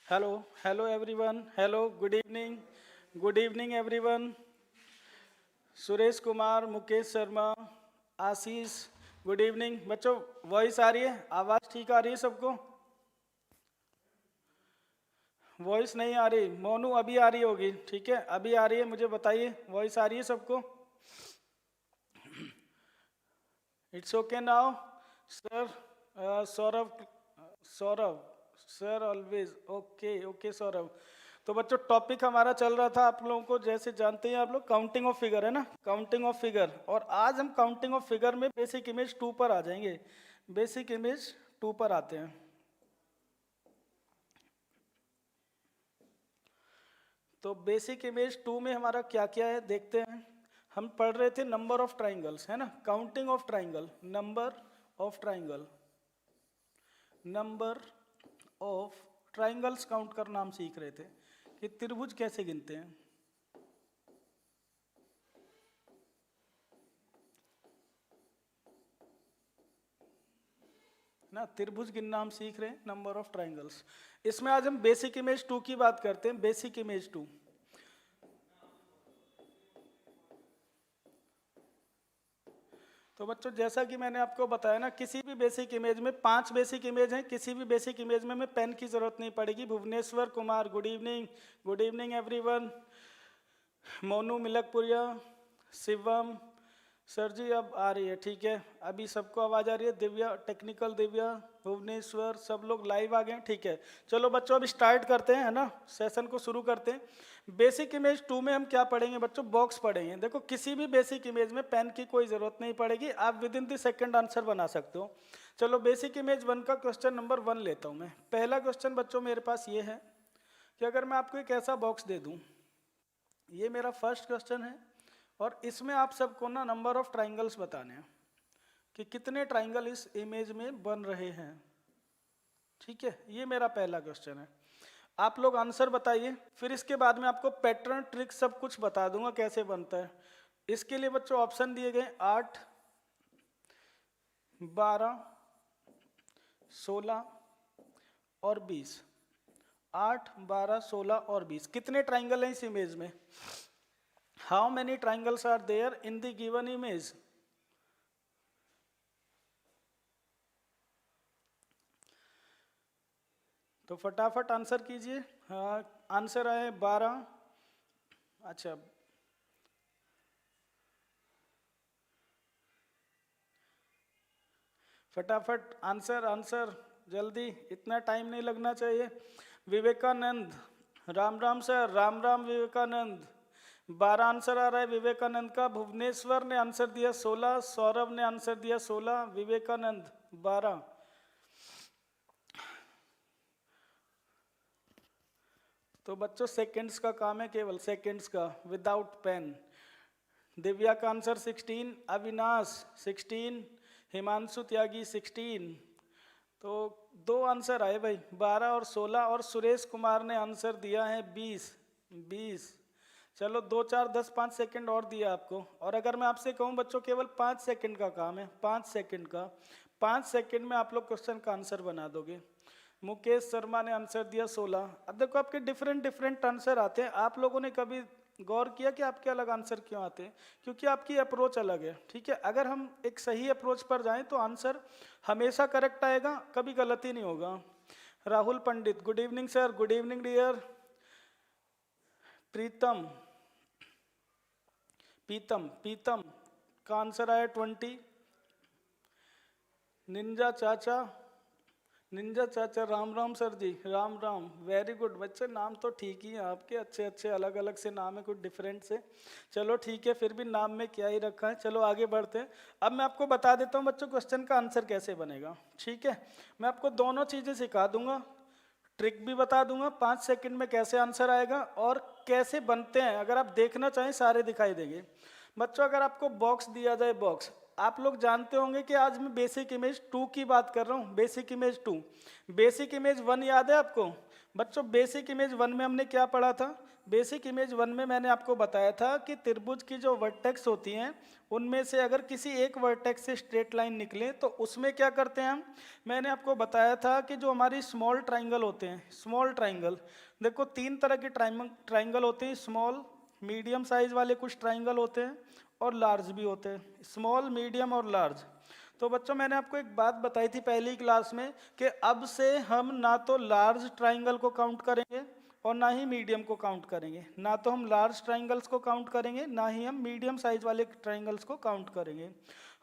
Hello, hello everyone. Hello, good evening everyone. Suresh Kumar, Mukesh Sharma, Ashish, good evening बच्चों। Voice आ रही है? आवाज़ ठीक आ रही है सबको? वॉइस नहीं आ रही? मोनू अभी आ रही होगी, ठीक है, अभी आ रही है, मुझे बताइए वॉइस आ रही है सबको? It's okay now sir. Saurabh, Saurabh sir always okay okay Saurabh. तो बच्चों टॉपिक हमारा चल रहा था, आप लोगों को जैसे जानते हैं आप लोग, काउंटिंग ऑफ फिगर है ना, काउंटिंग ऑफ फिगर। और आज हम काउंटिंग ऑफ फिगर में बेसिक इमेज 2 पर आ जाएंगे। बेसिक इमेज 2 पर आते हैं। तो बेसिक इमेज 2 में हमारा क्या क्या है देखते हैं। हम पढ़ रहे थे नंबर ऑफ ट्राइंगल्स, है ना, counting of triangle, number of triangle, number of triangles count करना हम सीख रहे थे कि त्रिभुज कैसे गिनते हैं ना, त्रिभुज गिनना हम सीख रहे हैं, नंबर ऑफ ट्राइंगल्स। इसमें आज हम बेसिक इमेज 2 की बात करते हैं। बेसिक इमेज 2, तो बच्चों जैसा कि मैंने आपको बताया ना, किसी भी बेसिक इमेज में 5 बेसिक इमेज हैं, किसी भी बेसिक इमेज में हमें पेन की जरूरत नहीं पड़ेगी। Bhuvneshwar Kumar, good evening everyone. Monu Milakpuriya, Shivam, sir ji अब आ रही है, ठीक है, अभी सबको आवाज़ आ रही है। दिव्या, टेक्निकल दिव्या, भुवनेश्वर, सब लोग लाइव आ गए हैं, ठीक है। चलो बच्चों अब स्टार्ट करते हैं, है ना, सेशन को शुरू करते हैं। बेसिक इमेज 2 में हम क्या पढ़ेंगे बच्चों? बॉक्स पढ़ेंगे। देखो किसी भी बेसिक इमेज में पेन की कोई ज़रूरत नहीं पड़ेगी, आप with in the second answer बना सकते हो। चलो बेसिक इमेज 1 का क्वेश्चन नंबर 1 लेता हूँ मैं। पहला क्वेश्चन बच्चों मेरे पास ये है कि अगर मैं आपको एक ऐसा बॉक्स दे दूँ, ये मेरा फर्स्ट क्वेश्चन है, और इसमें आप सबको ना नंबर ऑफ ट्राइंगल्स बताने हैं कि कितने ट्राइंगल इस इमेज में बन रहे हैं, ठीक है। ये मेरा पहला क्वेश्चन है, आप लोग आंसर बताइए। फिर इसके बाद में आपको पैटर्न, ट्रिक सब कुछ बता दूंगा कैसे बनता है। इसके लिए बच्चों ऑप्शन दिए गए 8, 12, 16 और 20। 8, 12, 16 और 20 कितने ट्राइंगल हैं इस इमेज में? How many triangles are there in the given image? तो फटाफट आंसर कीजिए। हाँ, आंसर आए 12। अच्छा, फटाफट आंसर, आंसर जल्दी, इतना टाइम नहीं लगना चाहिए। विवेकानंद, राम राम सर, राम राम विवेकानंद। 12 आंसर आ रहा है विवेकानंद का। भुवनेश्वर ने आंसर दिया 16, सौरभ ने आंसर दिया 16, विवेकानंद 12। तो बच्चों सेकंड्स का काम है, केवल सेकंड्स का, विदाउट पेन। दिव्या का आंसर 16, अविनाश 16, हिमांशु त्यागी 16। तो 2 आंसर आए भाई, 12 और 16, और सुरेश कुमार ने आंसर दिया है 20, 20। चलो 2, 4, 10, 5 सेकंड और दिया आपको। और अगर मैं आपसे कहूँ बच्चों केवल 5 सेकंड का काम है, 5 सेकंड का, 5 सेकंड में आप लोग क्वेश्चन का आंसर बना दोगे। मुकेश शर्मा ने आंसर दिया 16। अब देखो आपके डिफरेंट डिफरेंट आंसर आते हैं, आप लोगों ने कभी गौर किया कि आपके अलग आंसर क्यों आते हैं? क्योंकि आपकी अप्रोच अलग है, ठीक है। अगर हम एक सही अप्रोच पर जाएं तो आंसर हमेशा करेक्ट आएगा, कभी गलती नहीं होगा। Rahul Pandit, good evening sir, good evening dear. Pritam, Pitam, Pitam का आंसर आया 20। निंजा चाचा, निंजा चाचा, Ram Ram sir ji, Ram Ram, very good. बच्चे नाम तो ठीक ही हैं आपके, अच्छे अच्छे अलग अलग से नाम है, कुछ डिफरेंट से। चलो ठीक है, फिर भी नाम में क्या ही रखा है। चलो आगे बढ़ते हैं। अब मैं आपको बता देता हूँ बच्चों क्वेश्चन का आंसर कैसे बनेगा, ठीक है। मैं आपको दोनों चीज़ें सिखा दूंगा, ट्रिक भी बता दूंगा, 5 सेकंड में कैसे आंसर आएगा और कैसे बनते हैं। अगर आप देखना चाहें सारे दिखाई देंगे। बच्चों अगर आपको बॉक्स दिया जाए, बॉक्स, आप लोग जानते होंगे कि आज मैं बेसिक इमेज 2 की बात कर रहा हूँ। बेसिक इमेज 2, बेसिक इमेज 1 याद है आपको? बच्चों बेसिक इमेज 1 में हमने क्या पढ़ा था? बेसिक इमेज 1 में मैंने आपको बताया था कि त्रिभुज की जो वर्टेक्स होती हैं उनमें से अगर किसी एक वर्टेक्स से स्ट्रेट लाइन निकले तो उसमें क्या करते हैं हम? मैंने आपको बताया था कि जो हमारी स्मॉल ट्राइंगल होते हैं, स्मॉल ट्राइंगल, देखो 3 तरह के ट्राइंगल होते हैं, स्मॉल, मीडियम साइज वाले कुछ ट्राइंगल होते हैं और लार्ज भी होते हैं, स्मॉल, मीडियम और लार्ज। तो बच्चों मैंने आपको एक बात बताई थी पहली क्लास में कि अब से हम ना तो लार्ज ट्राइंगल को काउंट करेंगे और ना ही मीडियम को काउंट करेंगे, ना तो हम लार्ज ट्राइंगल्स को काउंट करेंगे ना ही हम मीडियम साइज वाले ट्राइंगल्स को काउंट करेंगे।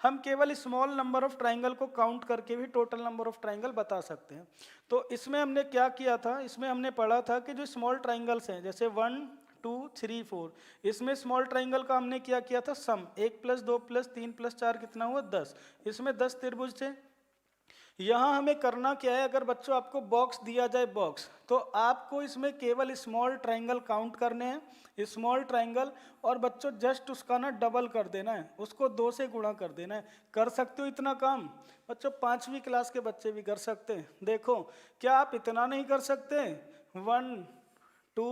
हम केवल स्मॉल नंबर ऑफ ट्राइंगल को काउंट करके भी टोटल नंबर ऑफ ट्राइंगल बता सकते हैं। तो इसमें हमने क्या किया था? इसमें हमने पढ़ा था कि जो स्मॉल ट्राइंगल्स हैं जैसे 1 2 3 4, इसमें स्मॉल ट्राइंगल का हमने क्या किया था? सम, 1 + 2 + 3 + 4 कितना हुआ? 10। इसमें 10 त्रिभुज थे। यहाँ हमें करना क्या है? अगर बच्चों आपको बॉक्स दिया जाए बॉक्स, तो आपको इसमें केवल स्मॉल ट्राइंगल काउंट करने हैं, स्मॉल ट्राइंगल, और बच्चों जस्ट उसका ना डबल कर देना है, उसको 2 से गुणा कर देना है। कर सकते हो इतना काम? बच्चों 5वीं क्लास के बच्चे भी कर सकते हैं। देखो, क्या आप इतना नहीं कर सकते? 1 2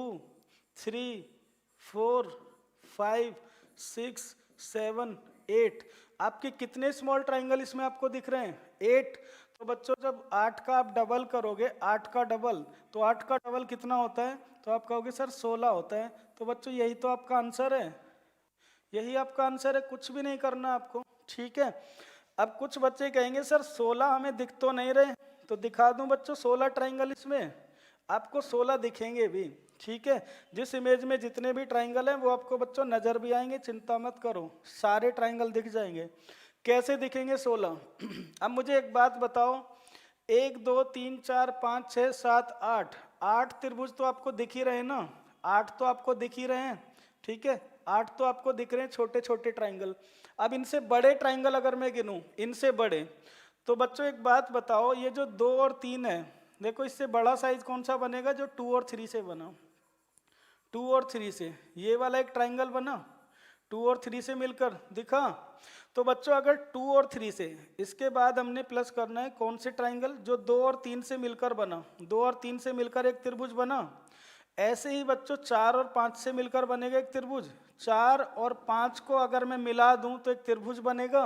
3 4 5 6 7 8, आपके कितने स्मॉल ट्राइंगल इसमें आपको दिख रहे हैं? 8। तो बच्चों जब 8 का आप डबल करोगे, 8 का डबल, तो 8 का डबल कितना होता है? तो आप कहोगे सर 16 होता है। तो बच्चों यही तो आपका आंसर है, यही आपका आंसर है, कुछ भी नहीं करना आपको, ठीक है। अब कुछ बच्चे कहेंगे सर 16 हमें दिख तो नहीं रहे, तो दिखा दूं बच्चों 16 ट्राइंगल, इसमें आपको 16 दिखेंगे भी, ठीक है। जिस इमेज में जितने भी ट्राइंगल हैं वो आपको बच्चों नजर भी आएंगे, चिंता मत करो, सारे ट्राइंगल दिख जाएंगे। कैसे दिखेंगे 16? अब मुझे एक बात बताओ, 1 2 3 4 5 6 7 8, 8 त्रिभुज तो आपको दिख ही रहे हैं ना, 8 तो आपको दिख ही रहे हैं, ठीक है, 8 तो आपको दिख रहे हैं छोटे छोटे ट्राइंगल। अब इनसे बड़े ट्राइंगल अगर मैं गिनूं, इनसे बड़े, तो बच्चों एक बात बताओ, ये जो 2 और 3 है, देखो इससे बड़ा साइज कौन सा बनेगा? जो 2 और 3 से बना, 2 और 3 से, ये वाला एक ट्राइंगल बना 2 और 3 से मिलकर, दिखा? तो बच्चों अगर 2 और 3 से, इसके बाद हमने प्लस करना है कौन से ट्राइंगल? जो 2 और 3 से मिलकर बना, 2 और 3 से मिलकर एक त्रिभुज बना। ऐसे ही बच्चों 4 और 5 से मिलकर बनेगा एक त्रिभुज, 4 और 5 को अगर मैं मिला दूं तो एक त्रिभुज बनेगा।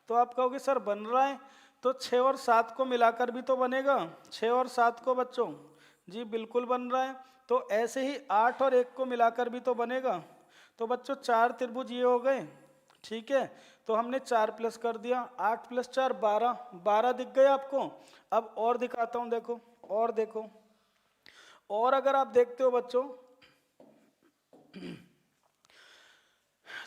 तो आप कहोगे सर बन रहा है, तो 6 और 7 को मिलाकर भी तो बनेगा, 6 और 7 को बच्चों, जी बिल्कुल बन रहा है। तो ऐसे ही 8 और 1 को मिलाकर भी तो बनेगा। तो बच्चों 4 त्रिभुज ये हो गए, ठीक है। तो हमने 4 प्लस कर दिया, 8 + 4 12, 12 दिख गए आपको। अब और दिखाता हूं, देखो और देखो, और अगर आप देखते हो बच्चों,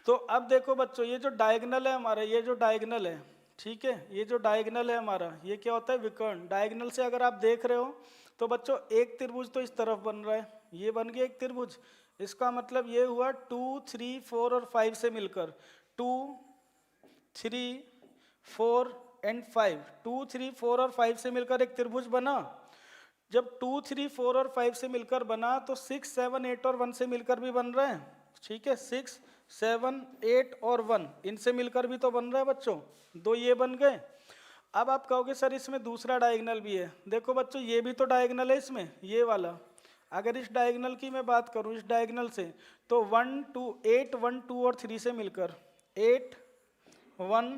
तो अब देखो बच्चों, ये जो डायगोनल है हमारा, ये जो डायगोनल है, ठीक है, ये जो डायगोनल है हमारा, ये क्या होता है? विकर्ण। डायगोनल से अगर आप देख रहे हो तो बच्चों एक त्रिभुज तो इस तरफ बन रहा है, ये बन गया एक त्रिभुज। इसका मतलब ये हुआ 2 3 4 और 5 से मिलकर, 2 3 4 एंड 5, 2 3 4 और 5 से मिलकर एक त्रिभुज बना। जब 2 3 4 और 5 से मिलकर बना तो 6 7 8 और 1 से मिलकर भी बन रहा है, ठीक है, 6 7 8 और 1 इनसे मिलकर भी तो बन रहा है बच्चों, 2 ये बन गए। अब आप कहोगे सर इसमें दूसरा डायगोनल भी है, देखो बच्चों ये भी तो डायगोनल है इसमें, ये वाला। अगर इस डायगोनल की मैं बात करूं, इस डायगोनल से, तो 1 2 8 1 2 और 3 से मिलकर, 8 1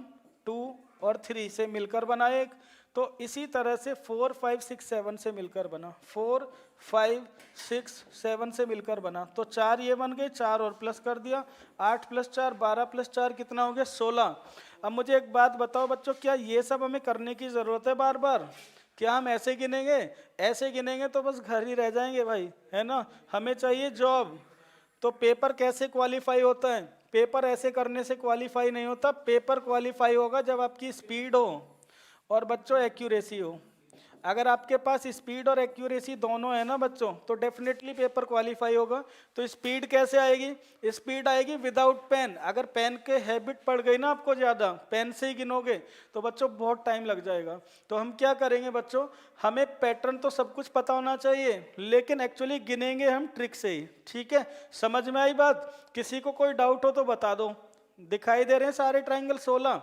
2 और 3 से मिलकर बना एक। तो इसी तरह से 4 5 6 7 से मिलकर बना, 4 5 6 7 से मिलकर बना। तो 4 ये बन गए, 4 और प्लस कर दिया, 8 + 4 12 + 4 कितना हो गया? 16। अब मुझे एक बात बताओ बच्चों, क्या ये सब हमें करने की ज़रूरत है बार बार? क्या हम ऐसे गिनेंगे? ऐसे गिनेंगे तो बस घर ही रह जाएंगे भाई, है ना। हमें चाहिए जॉब। तो पेपर कैसे क्वालिफाई होता है? पेपर ऐसे करने से क्वालिफाई नहीं होता, पेपर क्वालिफाई होगा जब आपकी स्पीड हो और बच्चों एक्यूरेसी हो। अगर आपके पास स्पीड और एक्यूरेसी दोनों है ना बच्चों, तो डेफिनेटली पेपर क्वालिफाई होगा। तो स्पीड कैसे आएगी? स्पीड आएगी विदाउट पेन। अगर पेन के हैबिट पड़ गई ना आपको ज़्यादा, पेन से ही गिनोगे तो बच्चों बहुत टाइम लग जाएगा। तो हम क्या करेंगे बच्चों, हमें पैटर्न तो सब कुछ पता होना चाहिए, लेकिन एक्चुअली गिनेंगे हम ट्रिक से ही, ठीक है। समझ में आई बात? किसी को कोई डाउट हो तो बता दो। दिखाई दे रहे हैं सारे ट्राइंगल 16?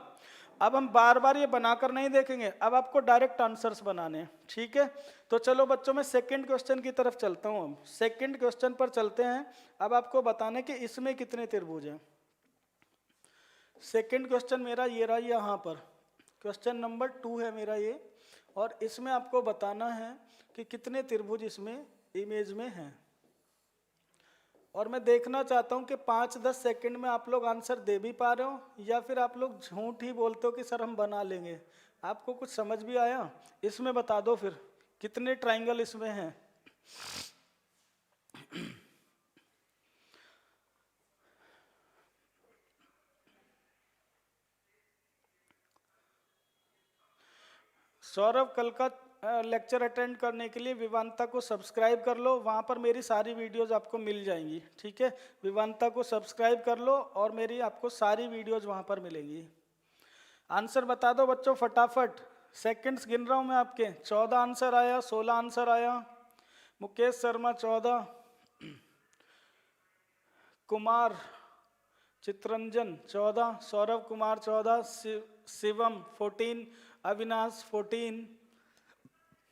अब हम बार बार ये बनाकर नहीं देखेंगे, अब आपको डायरेक्ट आंसर्स बनाने हैं, ठीक है। तो चलो बच्चों, मैं सेकंड क्वेश्चन की तरफ चलता हूँ। अब सेकंड क्वेश्चन पर चलते हैं। अब आपको बताने कि इसमें कितने त्रिभुज हैं। सेकंड क्वेश्चन मेरा ये रहा, यहाँ पर क्वेश्चन नंबर 2 है मेरा ये, और इसमें आपको बताना है कि कितने त्रिभुज इसमें इमेज में हैं। और मैं देखना चाहता हूं कि 5-10 सेकंड में आप लोग आंसर दे भी पा रहे हो या फिर आप लोग झूठ ही बोलते हो कि सर हम बना लेंगे। आपको कुछ समझ भी आया इसमें बता दो फिर कितने ट्राइंगल इसमें हैं। सौरभ, कल का लेक्चर अटेंड करने के लिए विवांता को सब्सक्राइब कर लो, वहाँ पर मेरी सारी वीडियोस आपको मिल जाएंगी, ठीक है। विवांता को सब्सक्राइब कर लो और मेरी आपको सारी वीडियोस वहाँ पर मिलेंगी। आंसर बता दो बच्चों फटाफट, सेकंड्स गिन रहा हूँ मैं आपके। 14 आंसर आया, 16 आंसर आया। मुकेश शर्मा 14, कुमार चित्रंजन 14, सौरभ कुमार 14, शिवम 14, अविनाश 14,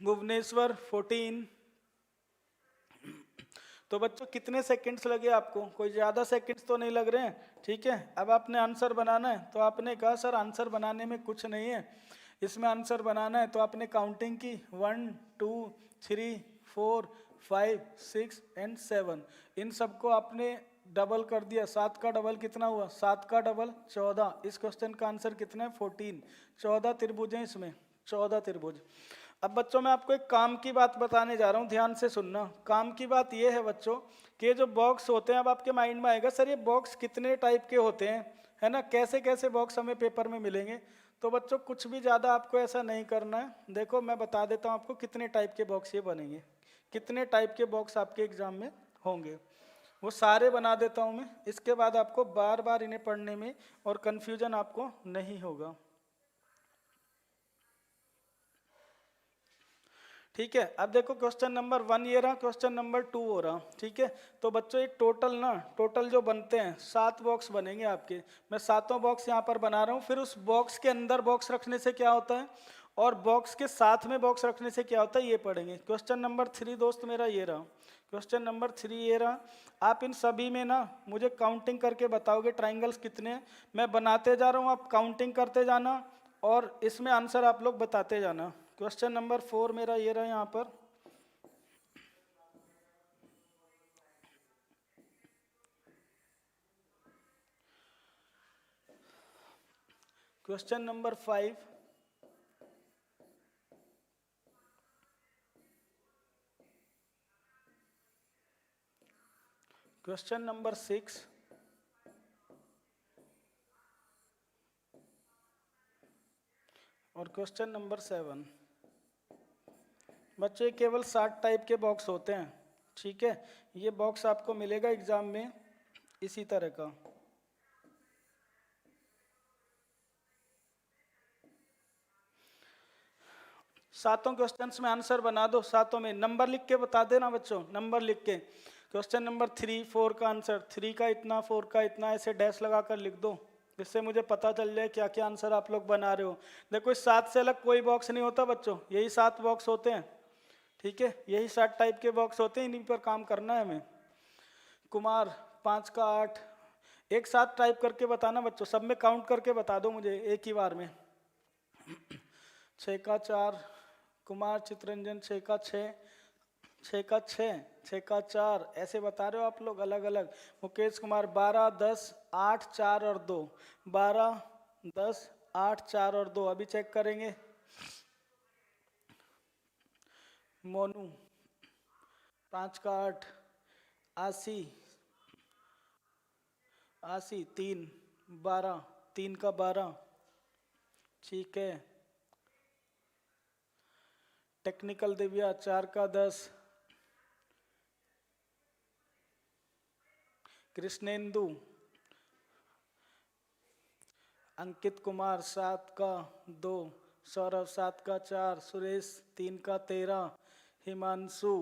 भुवनेश्वर 14। तो बच्चों कितने सेकंड्स लगे आपको? कोई ज़्यादा सेकंड्स तो नहीं लग रहे हैं, ठीक है। अब आपने आंसर बनाना है, तो आपने कहा सर आंसर बनाने में कुछ नहीं है, इसमें आंसर बनाना है, तो आपने काउंटिंग की 1 2 3 4 5 6 एंड 7, इन सबको आपने डबल कर दिया। 7 का डबल कितना हुआ? 7 का डबल 14। इस क्वेश्चन का आंसर कितना है? 14। 14 त्रिभुज हैं इसमें, 14 त्रिभुज। अब बच्चों मैं आपको एक काम की बात बताने जा रहा हूँ, ध्यान से सुनना। काम की बात ये है बच्चों कि ये जो बॉक्स होते हैं, अब आपके माइंड में आएगा सर ये बॉक्स कितने टाइप के होते हैं, है ना, कैसे कैसे बॉक्स हमें पेपर में मिलेंगे। तो बच्चों कुछ भी ज़्यादा आपको ऐसा नहीं करना है। देखो मैं बता देता हूँ आपको कितने टाइप के बॉक्स ये बनेंगे, कितने टाइप के बॉक्स आपके एग्जाम में होंगे, वो सारे बना देता हूँ मैं। इसके बाद आपको बार बार इन्हें पढ़ने में और कन्फ्यूजन आपको नहीं होगा, ठीक है। अब देखो क्वेश्चन नंबर 1 ये रहा, क्वेश्चन नंबर 2 हो रहा, ठीक है। तो बच्चों एक टोटल जो बनते हैं 7 बॉक्स बनेंगे आपके। मैं सातों बॉक्स यहाँ पर बना रहा हूँ। फिर उस बॉक्स के अंदर बॉक्स रखने से क्या होता है और बॉक्स के साथ में बॉक्स रखने से क्या होता है ये पढ़ेंगे। क्वेश्चन नंबर 3 दोस्त मेरा ये रहा, क्वेश्चन नंबर 3 ये रहा। आप इन सभी में ना मुझे काउंटिंग करके बताओगे ट्राइंगल्स कितने हैं। मैं बनाते जा रहा हूँ, आप काउंटिंग करते जाना और इसमें आंसर आप लोग बताते जाना। क्वेश्चन नंबर 4 मेरा ये रहा यहाँ पर, क्वेश्चन नंबर 5, क्वेश्चन नंबर 6, और क्वेश्चन नंबर 7। बच्चे केवल 7 टाइप के बॉक्स होते हैं, ठीक है। ये बॉक्स आपको मिलेगा एग्जाम में इसी तरह का। सातों क्वेश्चंस में आंसर बना दो, सातों में नंबर लिख के बता देना बच्चों, नंबर लिख के। क्वेश्चन नंबर 3 4 का आंसर 3 का इतना, 4 का इतना, ऐसे डैश लगाकर लिख दो, जिससे मुझे पता चल जाए क्या क्या आंसर आप लोग बना रहे हो। देखो इस 7 से अलग कोई बॉक्स नहीं होता बच्चों, यही 7 बॉक्स होते हैं, ठीक है। यही 7 टाइप के बॉक्स होते हैं, इन्हीं पर काम करना है हमें। कुमार 5 का 8, एक साथ टाइप करके बताना बच्चों, सब में काउंट करके बता दो मुझे एक ही बार में। 6 का 4, कुमार चित्रंजन 6 का 6, 6 का 6, 6 का 4, ऐसे बता रहे हो आप लोग अलग अलग। मुकेश कुमार 12 10 8 4 और 2, 12 10 8 4 और 2। अभी चेक करेंगे। मोनू 5 का 8, आसी 3 12, 3 का 12, ठीक है। टेक्निकल दिव्या 4 का 10, कृष्णेंदु, अंकित कुमार 7 का 2, सौरभ 7 का 4, सुरेश 3 का 13, हिमांशु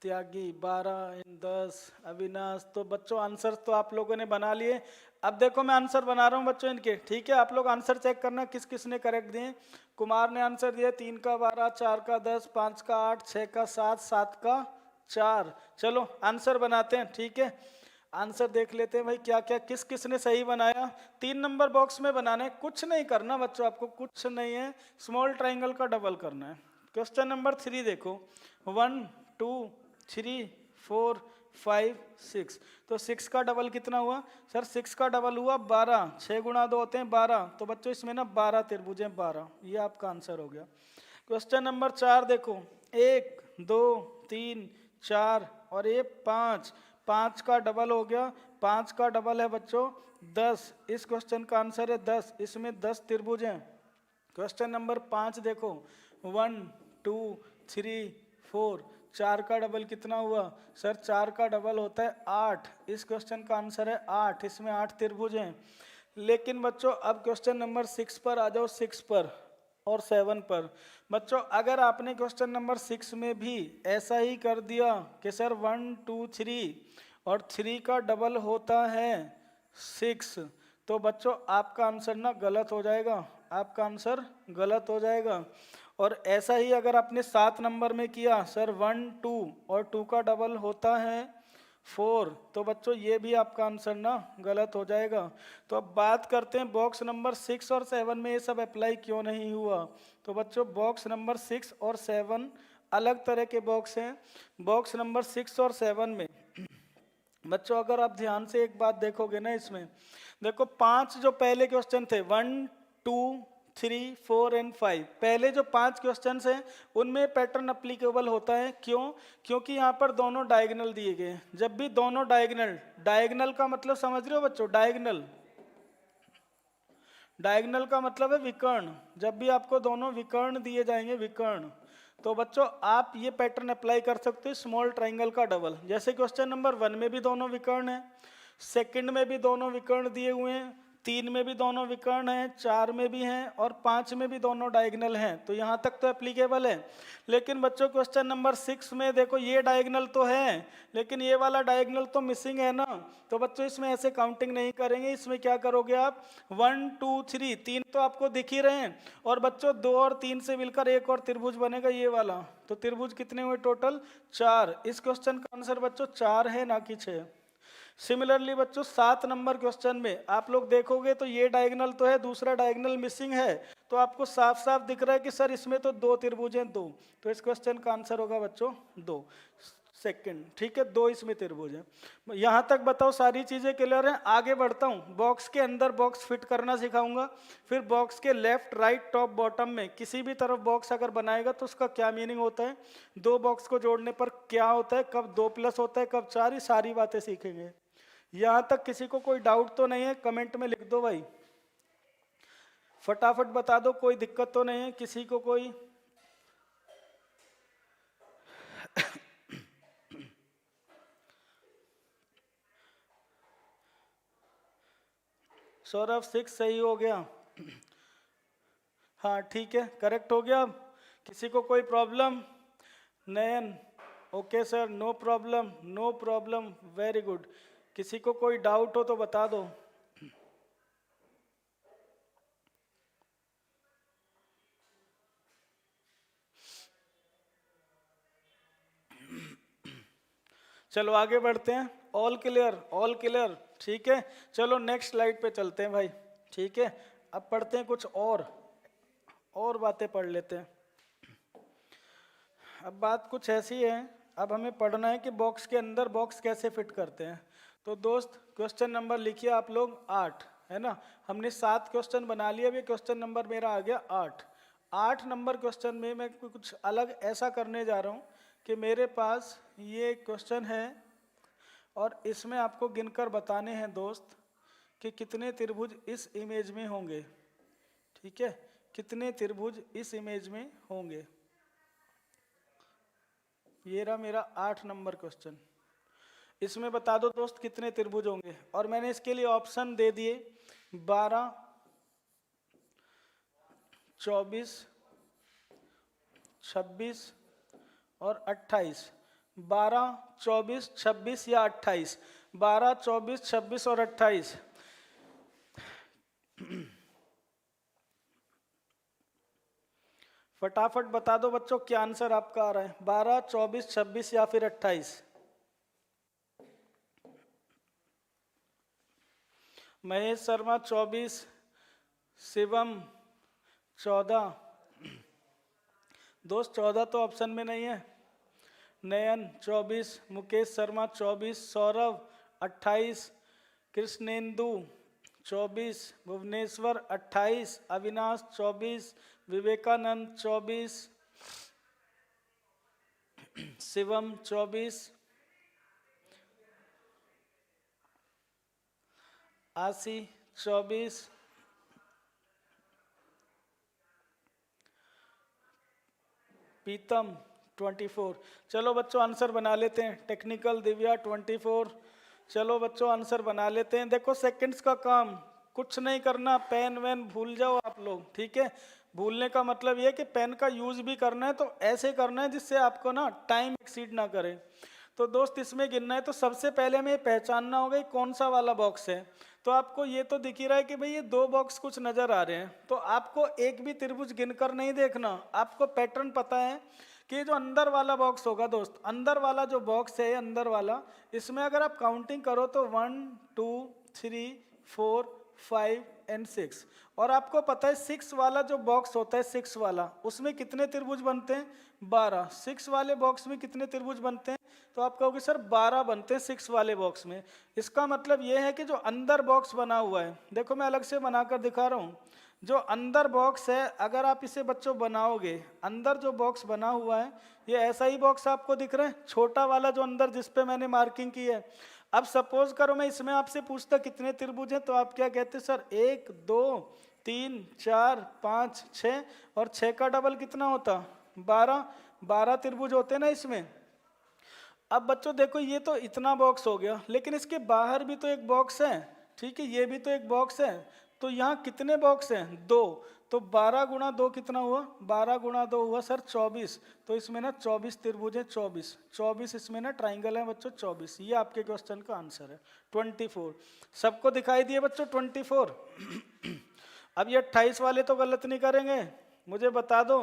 त्यागी 12 इन 10, अविनाश। तो बच्चों आंसर तो आप लोगों ने बना लिए। अब देखो मैं आंसर बना रहा हूँ बच्चों इनके, ठीक है। आप लोग आंसर चेक करना किस किस ने करेक्ट दिए। कुमार ने आंसर दिया 3 का 12, 4 का 10, 5 का 8, 6 का 7, 7 का 4। चलो आंसर बनाते हैं, ठीक है। आंसर देख लेते हैं भाई क्या क्या किस किस ने सही बनाया। 3 नंबर बॉक्स में बनाना है, कुछ नहीं करना बच्चों, आपको कुछ नहीं है। स्मॉल ट्राइंगल का डबल करना है। क्वेश्चन नंबर 3 देखो, 1 2 3 4 5 6। तो 6 का डबल कितना हुआ सर? 6 का डबल हुआ 12, 6 गुणा 2 होते हैं 12। तो बच्चों इसमें ना 12 त्रिभुज हैं, 12। ये आपका आंसर हो गया। क्वेश्चन नंबर 4 देखो, 1 2 3 4 और ये 5। 5 का डबल हो गया, 5 का डबल है बच्चों 10। इस क्वेश्चन का आंसर है 10, इसमें 10 त्रिभुज हैं। क्वेश्चन नंबर 5 देखो, 1 2 3 4। 4 का डबल कितना हुआ सर? 4 का डबल होता है 8। इस क्वेश्चन का आंसर है 8, इसमें 8 त्रिभुज हैं। लेकिन बच्चों अब क्वेश्चन नंबर 6 पर आ जाओ, 6 पर और 7 पर। बच्चों अगर आपने क्वेश्चन नंबर 6 में भी ऐसा ही कर दिया कि सर 1 2 3 और 3 का डबल होता है 6, तो बच्चों आपका आंसर ना गलत हो जाएगा, आपका आंसर गलत हो जाएगा। और ऐसा ही अगर आपने 7 नंबर में किया, सर 1 2 और 2 का डबल होता है 4, तो बच्चों ये भी आपका आंसर ना गलत हो जाएगा। तो अब बात करते हैं बॉक्स नंबर 6 और 7 में ये सब अप्लाई क्यों नहीं हुआ। तो बच्चों बॉक्स नंबर 6 और 7 अलग तरह के बॉक्स हैं। बॉक्स नंबर 6 और 7 में बच्चों अगर आप ध्यान से एक बात देखोगे ना, इसमें देखो 5 जो पहले क्वेश्चन थे 1 2 3 4 एंड 5, पहले जो 5 क्वेश्चन हैं उनमें पैटर्न अप्लीकेबल होता है। क्यों? क्योंकि यहाँ पर दोनों डायगोनल दिए गए हैं। जब भी दोनों डायगोनल, डायगोनल का मतलब समझ रहे हो बच्चों? डायगोनल, डायगोनल का मतलब है विकर्ण। जब भी आपको दोनों विकर्ण दिए जाएंगे, विकर्ण, तो बच्चों आप ये पैटर्न अप्लाई कर सकते हो स्मॉल ट्राइंगल का डबल। जैसे क्वेश्चन नंबर 1 में भी दोनों विकर्ण हैं, सेकंड में भी दोनों विकर्ण दिए हुए हैं, 3 में भी दोनों विकर्ण हैं, 4 में भी हैं और 5 में भी दोनों डायगोनल हैं। तो यहाँ तक तो एप्लीकेबल है। लेकिन बच्चों क्वेश्चन नंबर 6 में देखो ये डायगोनल तो है लेकिन ये वाला डायगोनल तो मिसिंग है ना। तो बच्चों इसमें ऐसे काउंटिंग नहीं करेंगे। इसमें क्या करोगे आप? 1 2 3, 3 तो आपको दिख ही रहे हैं और बच्चों 2 और 3 से मिलकर एक और त्रिभुज बनेगा ये वाला। तो त्रिभुज कितने हुए टोटल? 4। इस क्वेश्चन का आंसर बच्चों 4 है, ना कि 6। सिमिलरली बच्चों 7 नंबर क्वेश्चन में आप लोग देखोगे तो ये डायगोनल तो है, दूसरा डायगोनल मिसिंग है। तो आपको साफ साफ दिख रहा है कि सर इसमें तो 2 त्रिभुज हैं, 2। तो इस क्वेश्चन का आंसर होगा बच्चों 2, सेकंड, ठीक है। 2 इसमें त्रिभुज है। यहाँ तक बताओ सारी चीजें क्लियर हैं? आगे बढ़ता हूँ, बॉक्स के अंदर बॉक्स फिट करना सिखाऊंगा। फिर बॉक्स के लेफ्ट राइट टॉप बॉटम में किसी भी तरफ बॉक्स अगर बनाएगा तो उसका क्या मीनिंग होता है, 2 बॉक्स को जोड़ने पर क्या होता है, कब 2 प्लस होता है, कब 4, ये सारी बातें सीखेंगे। यहाँ तक किसी को कोई डाउट तो नहीं है? कमेंट में लिख दो भाई, फटाफट बता दो, कोई दिक्कत तो नहीं है किसी को? कोई सौरभ 6 सही हो गया। हाँ ठीक है, करेक्ट हो गया। किसी को कोई problem? Nayan okay sir, no problem, no problem, very good. किसी को कोई डाउट हो तो बता दो। चलो आगे बढ़ते हैं। ऑल क्लियर, ऑल क्लियर, ठीक है। चलो नेक्स्ट स्लाइड पे चलते हैं भाई, ठीक है। अब पढ़ते हैं कुछ और बातें पढ़ लेते हैं। अब बात कुछ ऐसी है, अब हमें पढ़ना है कि बॉक्स के अंदर बॉक्स कैसे फिट करते हैं। तो दोस्त क्वेश्चन नंबर लिखिए आप लोग 8, है ना। हमने 7 क्वेश्चन बना लिया, अभी क्वेश्चन नंबर मेरा आ गया 8। 8 नंबर क्वेश्चन में मैं कुछ अलग ऐसा करने जा रहा हूँ कि मेरे पास ये क्वेश्चन है और इसमें आपको गिनकर बताने हैं दोस्त कि कितने त्रिभुज इस इमेज में होंगे, ठीक है। कितने त्रिभुज इस इमेज में होंगे। ये रहा मेरा 8 नंबर क्वेश्चन। इसमें बता दो दोस्त कितने त्रिभुज होंगे। और मैंने इसके लिए ऑप्शन दे दिए 12, 24, 26 और 28। 12, 24, 26 या 28? 12, 24, 26 और 28। फटाफट बता दो बच्चों क्या आंसर आपका आ रहा है, 12, 24, 26 या फिर 28? महेश शर्मा 24, शिवम 14, दोस्त 14 तो ऑप्शन में नहीं है। नयन 24, मुकेश शर्मा 24, सौरभ 28, कृष्णेंदु 24, भुवनेश्वर 28, अविनाश 24, विवेकानंद 24, शिवम 24, आशी 24, पीतम 24। चलो बच्चों आंसर बना लेते हैं। टेक्निकल दिव्या 24। चलो बच्चों आंसर बना लेते हैं। देखो सेकंड्स का काम, कुछ नहीं करना, पेन वेन भूल जाओ आप लोग, ठीक है। भूलने का मतलब ये कि पेन का यूज भी करना है तो ऐसे करना है जिससे आपको ना टाइम एक्सीड ना करे। तो दोस्त इसमें गिनना है तो सबसे पहले हमें पहचानना होगा कौन सा वाला बॉक्स है। तो आपको ये तो दिख ही रहा है कि भाई ये दो बॉक्स कुछ नजर आ रहे हैं, तो आपको एक भी त्रिभुज गिनकर नहीं देखना, आपको पैटर्न पता है कि जो अंदर वाला बॉक्स होगा दोस्त, अंदर वाला जो बॉक्स है अंदर वाला, इसमें अगर आप काउंटिंग करो तो 1, 2, 3, 4, 5 एंड 6। और आपको पता है 6 वाला जो बॉक्स होता है, 6 वाला, उसमें कितने त्रिभुज बनते हैं? 12। 6 वाले बॉक्स में कितने त्रिभुज बनते हैं? तो आप कहोगे सर 12 बनते हैं 6 वाले बॉक्स में। इसका मतलब ये है कि जो अंदर बॉक्स बना हुआ है, देखो मैं अलग से बनाकर दिखा रहा हूँ, जो अंदर बॉक्स है अगर आप इसे बच्चों बनाओगे, अंदर जो बॉक्स बना हुआ है ये ऐसा ही बॉक्स आपको दिख रहा है, छोटा वाला जो अंदर जिसपे मैंने मार्किंग की है। अब सपोज करो मैं इसमें आपसे पूछता कितने त्रिभुज हैं, तो आप क्या कहते सर 1, 2, 3, 4, 5, 6, और 6 का डबल कितना होता? 12। 12 त्रिभुज होते हैं ना इसमें। अब बच्चों देखो ये तो इतना बॉक्स हो गया, लेकिन इसके बाहर भी तो एक बॉक्स है, ठीक है, ये भी तो एक बॉक्स है। तो यहाँ कितने बॉक्स हैं? 2। तो 12 गुणा 2 कितना हुआ? 12 गुणा 2 हुआ सर 24। तो इसमें ना 24 त्रिभुज है, 24। 24 इसमें ना ट्राइंगल है बच्चों 24। ये आपके क्वेश्चन का आंसर है 24। सबको दिखाई दिए बच्चों 24? अब ये 28 वाले तो गलत नहीं करेंगे, मुझे बता दो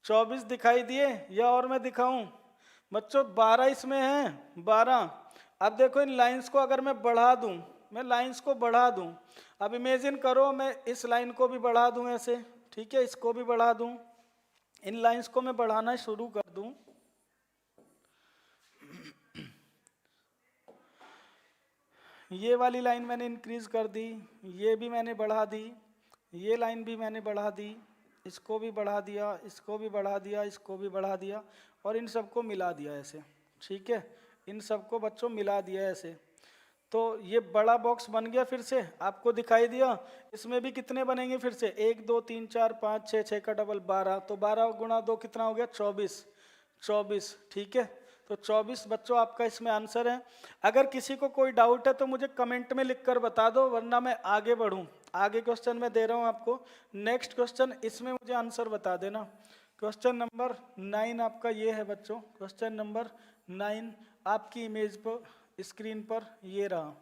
24 दिखाई दिए या और मैं दिखाऊं? बच्चों 12 इसमें है, 12। अब देखो इन लाइंस को अगर मैं बढ़ा दूं, मैं लाइंस को बढ़ा दूं, अब इमेजिन करो मैं इस लाइन को भी बढ़ा दूं ऐसे, ठीक है, इसको भी बढ़ा दूं, इन लाइंस को मैं बढ़ाना शुरू कर दूं, ये वाली लाइन मैंने इंक्रीज कर दी, ये भी मैंने बढ़ा दी, ये लाइन भी मैंने बढ़ा दी, इसको भी बढ़ा दिया, इसको भी बढ़ा दिया, इसको भी बढ़ा दिया, और इन सबको मिला दिया ऐसे, ठीक है, इन सबको बच्चों मिला दिया ऐसे। तो ये बड़ा बॉक्स बन गया, फिर से आपको दिखाई दिया। इसमें भी कितने बनेंगे फिर से? 1, 2, 3, 4, 5, 6, 6 का डबल 12। तो 12 गुणा 2 कितना हो गया? 24। 24, ठीक है। तो 24 बच्चों आपका इसमें आंसर है। अगर किसी को कोई डाउट है तो मुझे कमेंट में लिखकर बता दो, वरना मैं आगे बढ़ूं। आगे क्वेश्चन मैं दे रहा हूं आपको, नेक्स्ट क्वेश्चन, इसमें मुझे आंसर बता देना। क्वेश्चन नंबर 9 आपका ये है बच्चों, क्वेश्चन नंबर 9 आपकी इमेज पर, स्क्रीन पर ये रहा।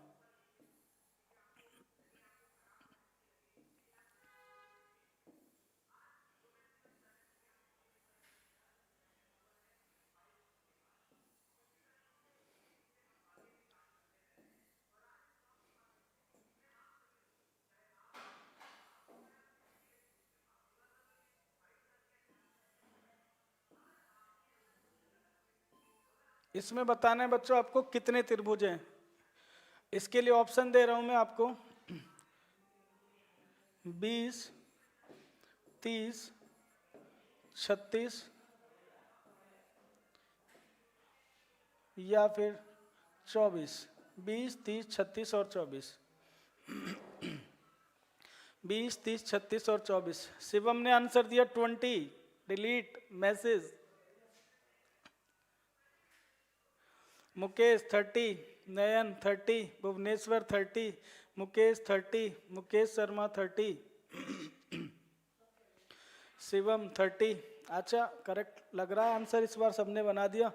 इसमें बताना है बच्चों आपको कितने त्रिभुज हैं। इसके लिए ऑप्शन दे रहा हूं मैं आपको, 20, 30, 36 या फिर 24। 20, 30, 36 और 24। 20, 30, 36 और 24। शिवम ने आंसर दिया 20। Delete message. मुकेश 30, नयन 30, भुवनेश्वर 30, मुकेश 30, मुकेश शर्मा 30, शिवम 30। अच्छा करेक्ट लग रहा है आंसर, इस बार सबने बना दिया।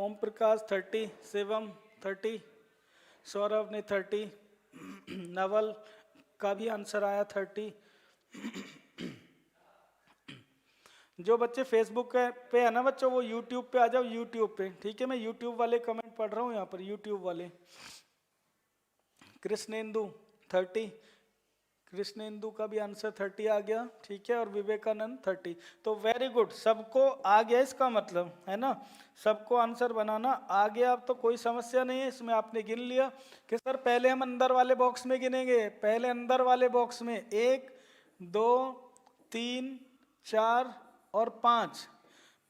ओम प्रकाश 30, शिवम 30, सौरभ ने 30, नवल का भी आंसर आया 30। जो बच्चे फेसबुक पे है ना बच्चों, वो यूट्यूब पे आ जाओ, यूट्यूब पे, ठीक है। मैं यूट्यूब वाले कमेंट पढ़ रहा हूँ यहाँ पर, यूट्यूब वाले। कृष्णेंदु 30, कृष्णेंदु का भी आंसर 30 आ गया, ठीक है। और विवेकानंद 30। तो वेरी गुड, सबको आ गया, इसका मतलब है ना, सबको आंसर बनाना आ गया। अब तो कोई समस्या नहीं है इसमें, आपने गिन लिया कि सर पहले हम अंदर वाले बॉक्स में गिनेंगे। पहले अंदर वाले बॉक्स में 1 2 3 4 और 5,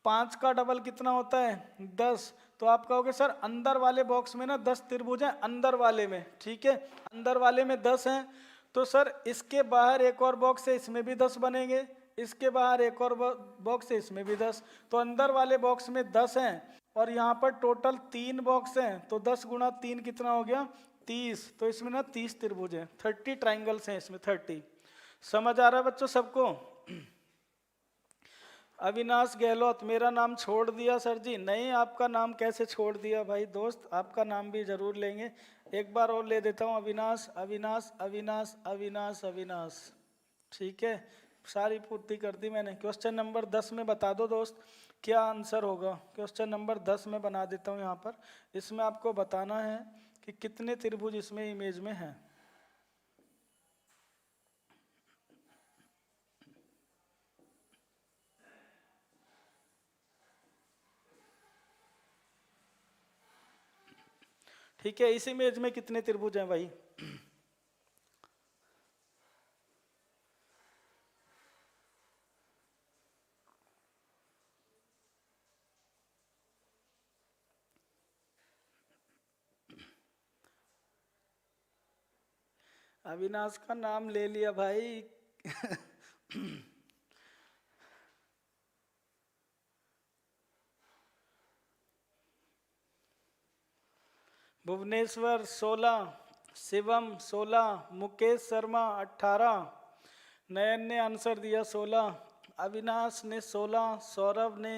5 का डबल कितना होता है 10। तो आप कहोगे सर अंदर वाले बॉक्स में ना 10 त्रिभुज हैं अंदर वाले में, ठीक है, अंदर वाले में 10 हैं। तो सर इसके बाहर एक और बॉक्स है, इसमें भी 10 बनेंगे, इसके बाहर एक और बॉक्स है, इसमें भी 10। तो अंदर वाले बॉक्स में 10 हैं और यहाँ पर टोटल 3 बॉक्स हैं, तो 10 गुणा 3 कितना हो गया 30। तो इसमें ना 30 त्रिभुज हैं, 30 ट्राइंगल्स हैं इसमें, 30। समझ आ रहा है बच्चों सबको? अविनाश गहलोत, मेरा नाम छोड़ दिया सर जी। नहीं, आपका नाम कैसे छोड़ दिया भाई दोस्त, आपका नाम भी जरूर लेंगे। एक बार और ले देता हूँ, अविनाश अविनाश अविनाश अविनाश अविनाश, ठीक है। सारी पूर्ति कर दी मैंने। क्वेश्चन नंबर 10 में बता दो दोस्त क्या आंसर होगा। क्वेश्चन नंबर 10 में बना देता हूँ यहाँ पर। इसमें आपको बताना है कि कितने त्रिभुज इसमें इमेज में हैं। ठीक है, इस इमेज में कितने त्रिभुज हैं भाई? अविनाश का नाम ले लिया भाई। भुवनेश्वर 16, शिवम 16, मुकेश शर्मा 18, नयन ने आंसर दिया 16, अविनाश ने 16, सौरभ ने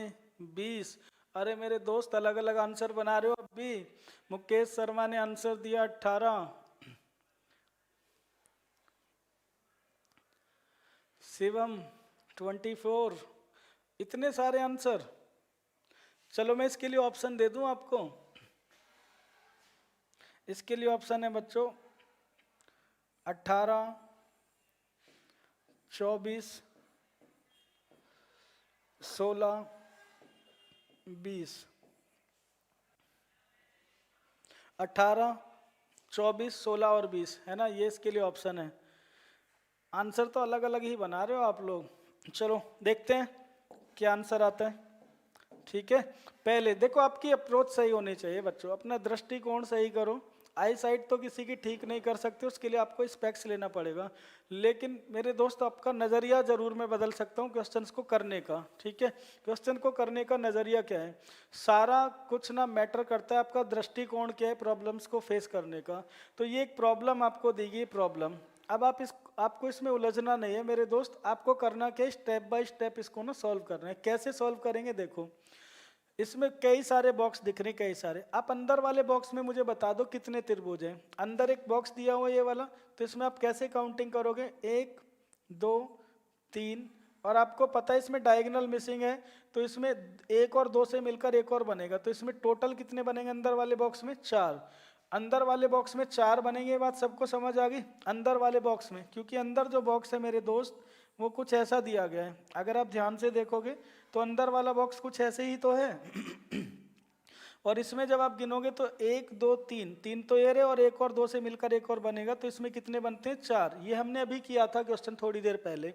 20। अरे मेरे दोस्त अलग अलग आंसर बना रहे हो अब भी। मुकेश शर्मा ने आंसर दिया 18, शिवम 24। इतने सारे आंसर। चलो मैं इसके लिए ऑप्शन दे दूं आपको। इसके लिए ऑप्शन है बच्चों 18, 24, 16, 20। 18, 24, 16 और 20 है ना, ये इसके लिए ऑप्शन है। आंसर तो अलग अलग ही बना रहे हो आप लोग। चलो देखते हैं क्या आंसर आता है, ठीक है। पहले देखो आपकी अप्रोच सही होनी चाहिए बच्चों, अपना दृष्टिकोण सही करो। आई साइट तो किसी की ठीक नहीं कर सकते, उसके लिए आपको स्पेक्स लेना पड़ेगा। लेकिन मेरे दोस्त आपका नज़रिया ज़रूर मैं बदल सकता हूँ क्वेश्चंस को करने का, ठीक है। क्वेश्चन को करने का नज़रिया क्या है, सारा कुछ ना मैटर करता है आपका दृष्टिकोण क्या है प्रॉब्लम्स को फेस करने का। तो ये एक प्रॉब्लम आपको दी गई प्रॉब्लम, अब आपको इसमें उलझना नहीं है मेरे दोस्त। आपको करना क्या, स्टेप बाय स्टेप इसको ना सॉल्व करना है। कैसे सॉल्व करेंगे देखो, इसमें कई सारे बॉक्स दिख रहे हैं, कई सारे। आप अंदर वाले बॉक्स में मुझे बता दो कितने त्रिभुज हैं। अंदर एक बॉक्स दिया हुआ है ये वाला, तो इसमें आप कैसे काउंटिंग करोगे, 1 2 3, और आपको पता है इसमें डायगोनल मिसिंग है, तो इसमें 1 और 2 से मिलकर एक और बनेगा। तो इसमें टोटल कितने बनेंगे अंदर वाले बॉक्स में, 4। अंदर वाले बॉक्स में 4 बनेंगे, ये बात सबको समझ आ गई। अंदर वाले बॉक्स में, क्योंकि अंदर जो बॉक्स है मेरे दोस्त वो कुछ ऐसा दिया गया है, अगर आप ध्यान से देखोगे तो अंदर वाला बॉक्स कुछ ऐसे ही तो है। और इसमें जब आप गिनोगे तो 1 2 3, 3 तो ये रहे और 1 और 2 से मिलकर एक और बनेगा, तो इसमें कितने बनते हैं, 4। ये हमने अभी किया था क्वेश्चन थोड़ी देर पहले।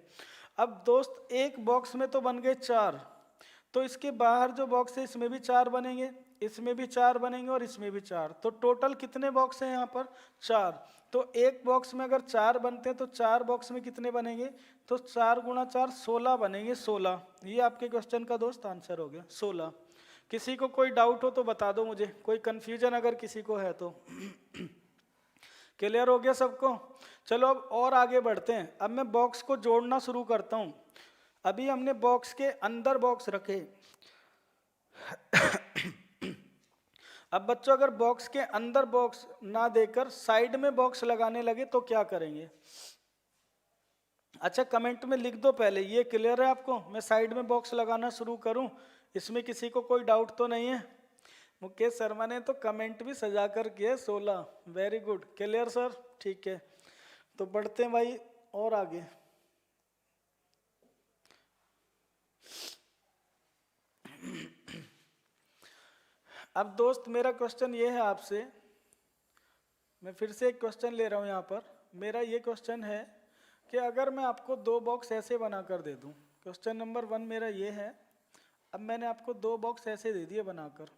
अब दोस्त एक बॉक्स में तो बन गए 4, तो इसके बाहर जो बॉक्स है इसमें भी 4 बनेंगे, इसमें भी 4 बनेंगे और इसमें भी 4। तो टोटल कितने बॉक्स हैं यहाँ पर, 4। तो एक बॉक्स में अगर 4 बनते हैं तो 4 बॉक्स में कितने बनेंगे, तो 4 गुणा 4 16 बनेंगे, 16। ये आपके क्वेश्चन का दोस्त आंसर हो गया 16। किसी को कोई डाउट हो तो बता दो मुझे, कोई कंफ्यूजन अगर किसी को है तो। क्लियर हो गया सबको? चलो अब और आगे बढ़ते हैं। अब मैं बॉक्स को जोड़ना शुरू करता हूं। अभी हमने बॉक्स के अंदर बॉक्स रखे, अब बच्चों अगर बॉक्स के अंदर बॉक्स ना देकर साइड में बॉक्स लगाने लगे तो क्या करेंगे? अच्छा कमेंट में लिख दो पहले, ये क्लियर है आपको? मैं साइड में बॉक्स लगाना शुरू करूं, इसमें किसी को कोई डाउट तो नहीं है? मुकेश शर्मा ने तो कमेंट भी सजा कर किया 16, वेरी गुड, क्लियर सर, ठीक है। तो बढ़ते हैं भाई और आगे। अब दोस्त मेरा क्वेश्चन ये है आपसे, मैं फिर से एक क्वेश्चन ले रहा हूं यहाँ पर। मेरा ये क्वेश्चन है कि अगर मैं आपको दो बॉक्स ऐसे बना कर दे दूं, क्वेश्चन नंबर 1 मेरा ये है। अब मैंने आपको दो बॉक्स ऐसे दे दिए बनाकर,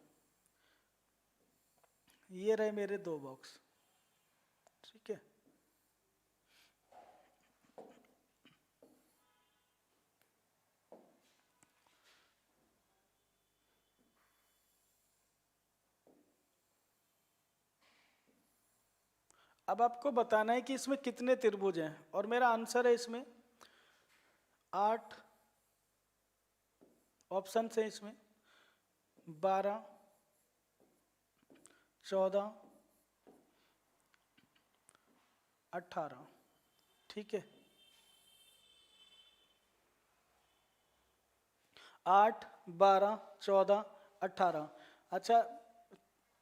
ये रहे मेरे दो बॉक्स, ठीक है। अब आपको बताना है कि इसमें कितने त्रिभुज हैं, और मेरा आंसर है इसमें 8 ऑप्शन है, इसमें 12, 14, 18, ठीक है। 8, 12, 14, 18। अच्छा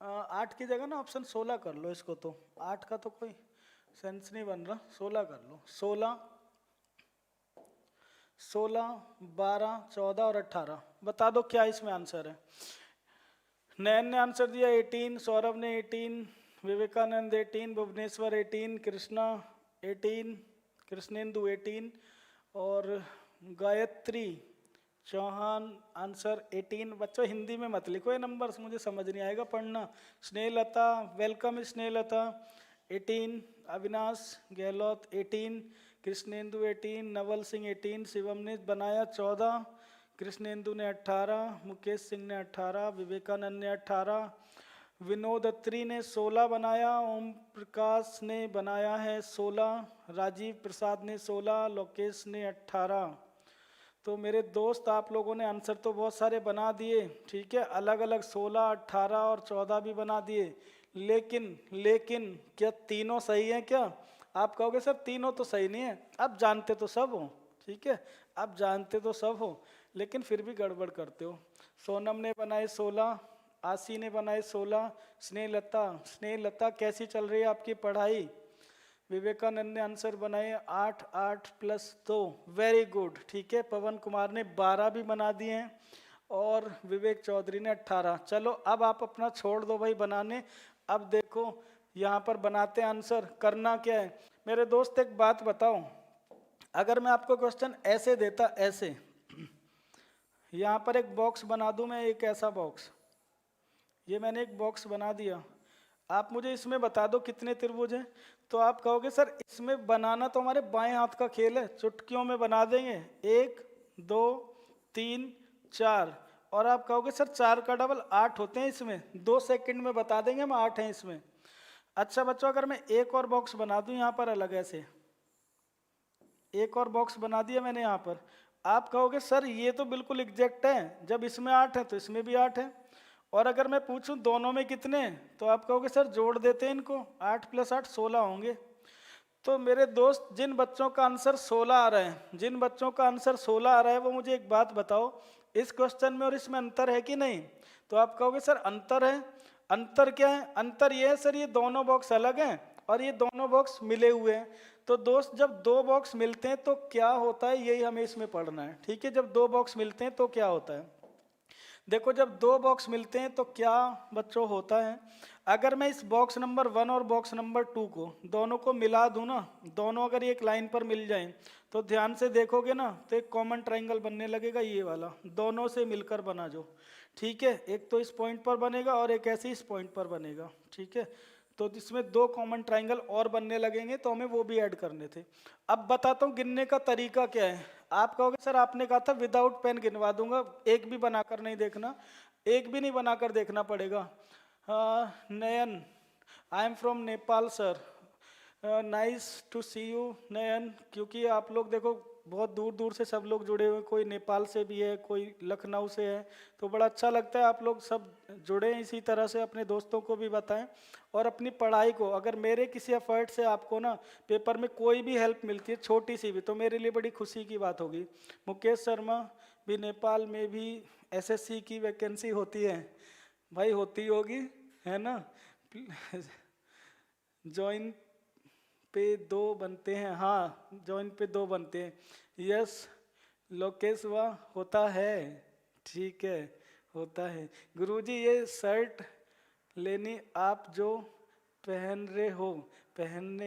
8 की जगह ना ऑप्शन 16 कर लो इसको, तो 8 का तो कोई सेंस नहीं बन रहा, 16 कर लो। 16, 12, 14 और 18, बता दो क्या इसमें आंसर है। नयन ने आंसर दिया 18, सौरभ ने 18, विवेकानंद 18, भुवनेश्वर 18, कृष्णा 18, कृष्णेंदु 18 और गायत्री चौहान आंसर 18। बच्चों हिंदी में मत लिखो ये नंबर, मुझे समझ नहीं आएगा पढ़ना। स्नेहलता, वेलकम स्नेहलता 18, अविनाश गहलोत 18, कृष्णेंदु 18, नवल सिंह 18, शिवम ने बनाया 14, कृष्णेंदु ने 18, मुकेश सिंह ने 18, विवेकानंद ने 18, विनोद अत्री ने 16 बनाया, ओम प्रकाश ने बनाया है 16, राजीव प्रसाद ने 16, लोकेश ने 18। तो मेरे दोस्त आप लोगों ने आंसर तो बहुत सारे बना दिए, ठीक है, अलग अलग 16, 18 और 14 भी बना दिए, लेकिन क्या तीनों सही हैं क्या? आप कहोगे सर तीनों तो सही नहीं है, आप जानते तो सब हो, ठीक है, आप जानते तो सब हो, लेकिन फिर भी गड़बड़ करते हो। सोनम ने बनाए 16, आशी ने बनाए 16, स्नेहलता कैसी चल रही है आपकी पढ़ाई? विवेकानंद ने आंसर बनाए 8, 8 + 2, वेरी गुड, ठीक है। पवन कुमार ने 12 भी बना दिए हैं और विवेक चौधरी ने 18। चलो अब आप अपना छोड़ दो भाई बनाने, अब देखो यहाँ पर बनाते आंसर। करना क्या है मेरे दोस्त, एक बात बताओ, अगर मैं आपको क्वेश्चन ऐसे देता, ऐसे यहाँ पर एक बॉक्स बना दूं मैं, एक ऐसा बॉक्स, ये मैंने एक बॉक्स बना दिया, आप मुझे इसमें बता दो कितने त्रिभुज हैं, तो आप कहोगे सर इसमें बनाना तो हमारे बाएं हाथ का खेल है, चुटकियों में बना देंगे, 1, 2, 3, 4, और आप कहोगे सर 4 का डबल 8 होते हैं इसमें, 2 सेकंड में बता देंगे हम 8 हैं इसमें। अच्छा बच्चों अगर मैं एक और बॉक्स बना दूं यहाँ पर अलग, ऐसे एक और बॉक्स बना दिया मैंने यहाँ पर, आप कहोगे सर ये तो बिल्कुल एग्जैक्ट है, जब इसमें 8 है तो इसमें भी 8 है, और अगर मैं पूछूं दोनों में कितने, तो आप कहोगे सर जोड़ देते हैं इनको, 8 + 8 16 होंगे। तो मेरे दोस्त जिन बच्चों का आंसर 16 आ रहा है, जिन बच्चों का आंसर 16 आ रहा है, वो मुझे एक बात बताओ, इस क्वेश्चन में और इसमें अंतर है कि नहीं? तो आप कहोगे सर अंतर है। अंतर क्या है? अंतर ये है सर ये दोनों बॉक्स अलग हैं और ये दोनों बॉक्स मिले हुए हैं। तो दोस्त जब दो बॉक्स मिलते हैं तो क्या होता है, यही हमें इसमें पढ़ना है, ठीक है। जब दो बॉक्स मिलते हैं तो क्या होता है, देखो जब दो बॉक्स मिलते हैं तो क्या बच्चों होता है, अगर मैं इस बॉक्स नंबर 1 और बॉक्स नंबर 2 को दोनों को मिला दूं ना, दोनों अगर एक लाइन पर मिल जाएं तो ध्यान से देखोगे ना तो एक कॉमन ट्राइंगल बनने लगेगा, ये वाला, दोनों से मिलकर बना जो, ठीक है। एक तो इस पॉइंट पर बनेगा और एक ऐसे इस पॉइंट पर बनेगा, ठीक है। तो इसमें 2 कॉमन ट्राइंगल और बनने लगेंगे, तो हमें वो भी ऐड करने थे। अब बताता हूँ गिनने का तरीका क्या है। आप कहोगे सर आपने कहा था विदाउट पेन गिनवा दूंगा, एक भी बनाकर नहीं देखना, एक भी नहीं बनाकर देखना पड़ेगा। Nayan, I am from Nepal sir, nice to see you Nayan, क्योंकि आप लोग देखो बहुत दूर दूर से सब लोग जुड़े हुए, कोई नेपाल से भी है, कोई लखनऊ से है, तो बड़ा अच्छा लगता है। आप लोग सब जुड़े हैं, इसी तरह से अपने दोस्तों को भी बताएं। और अपनी पढ़ाई को, अगर मेरे किसी एफर्ट से आपको ना पेपर में कोई भी हेल्प मिलती है छोटी सी भी, तो मेरे लिए बड़ी खुशी की बात होगी। मुकेश शर्मा भी, नेपाल में भी एसएससी की वैकेंसी होती है भाई, होती होगी, है ना। ज्वाइन पे 2 बनते हैं, हाँ ज्वाइन पे 2 बनते हैं। यस लोकेश, वाह होता है, ठीक है होता है। गुरुजी ये शर्ट लेनी आप जो पहनने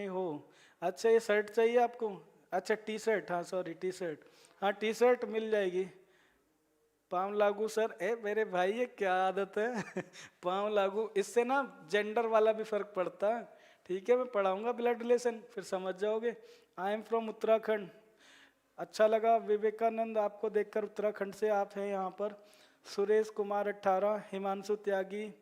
हो, अच्छा ये शर्ट चाहिए आपको, अच्छा टी शर्ट, हाँ सॉरी टी शर्ट, हाँ टी शर्ट मिल जाएगी। पाँव लागू सर, मेरे भाई ये क्या आदत है पाँव लागू, इससे ना जेंडर वाला भी फर्क पड़ता है। ठीक है, मैं पढ़ाऊंगा ब्लड रिलेशन, फिर समझ जाओगे। आई एम फ्रॉम उत्तराखंड, अच्छा लगा विवेकानंद आपको देखकर, उत्तराखंड से आप हैं यहाँ पर। सुरेश कुमार 18, हिमांशु त्यागी,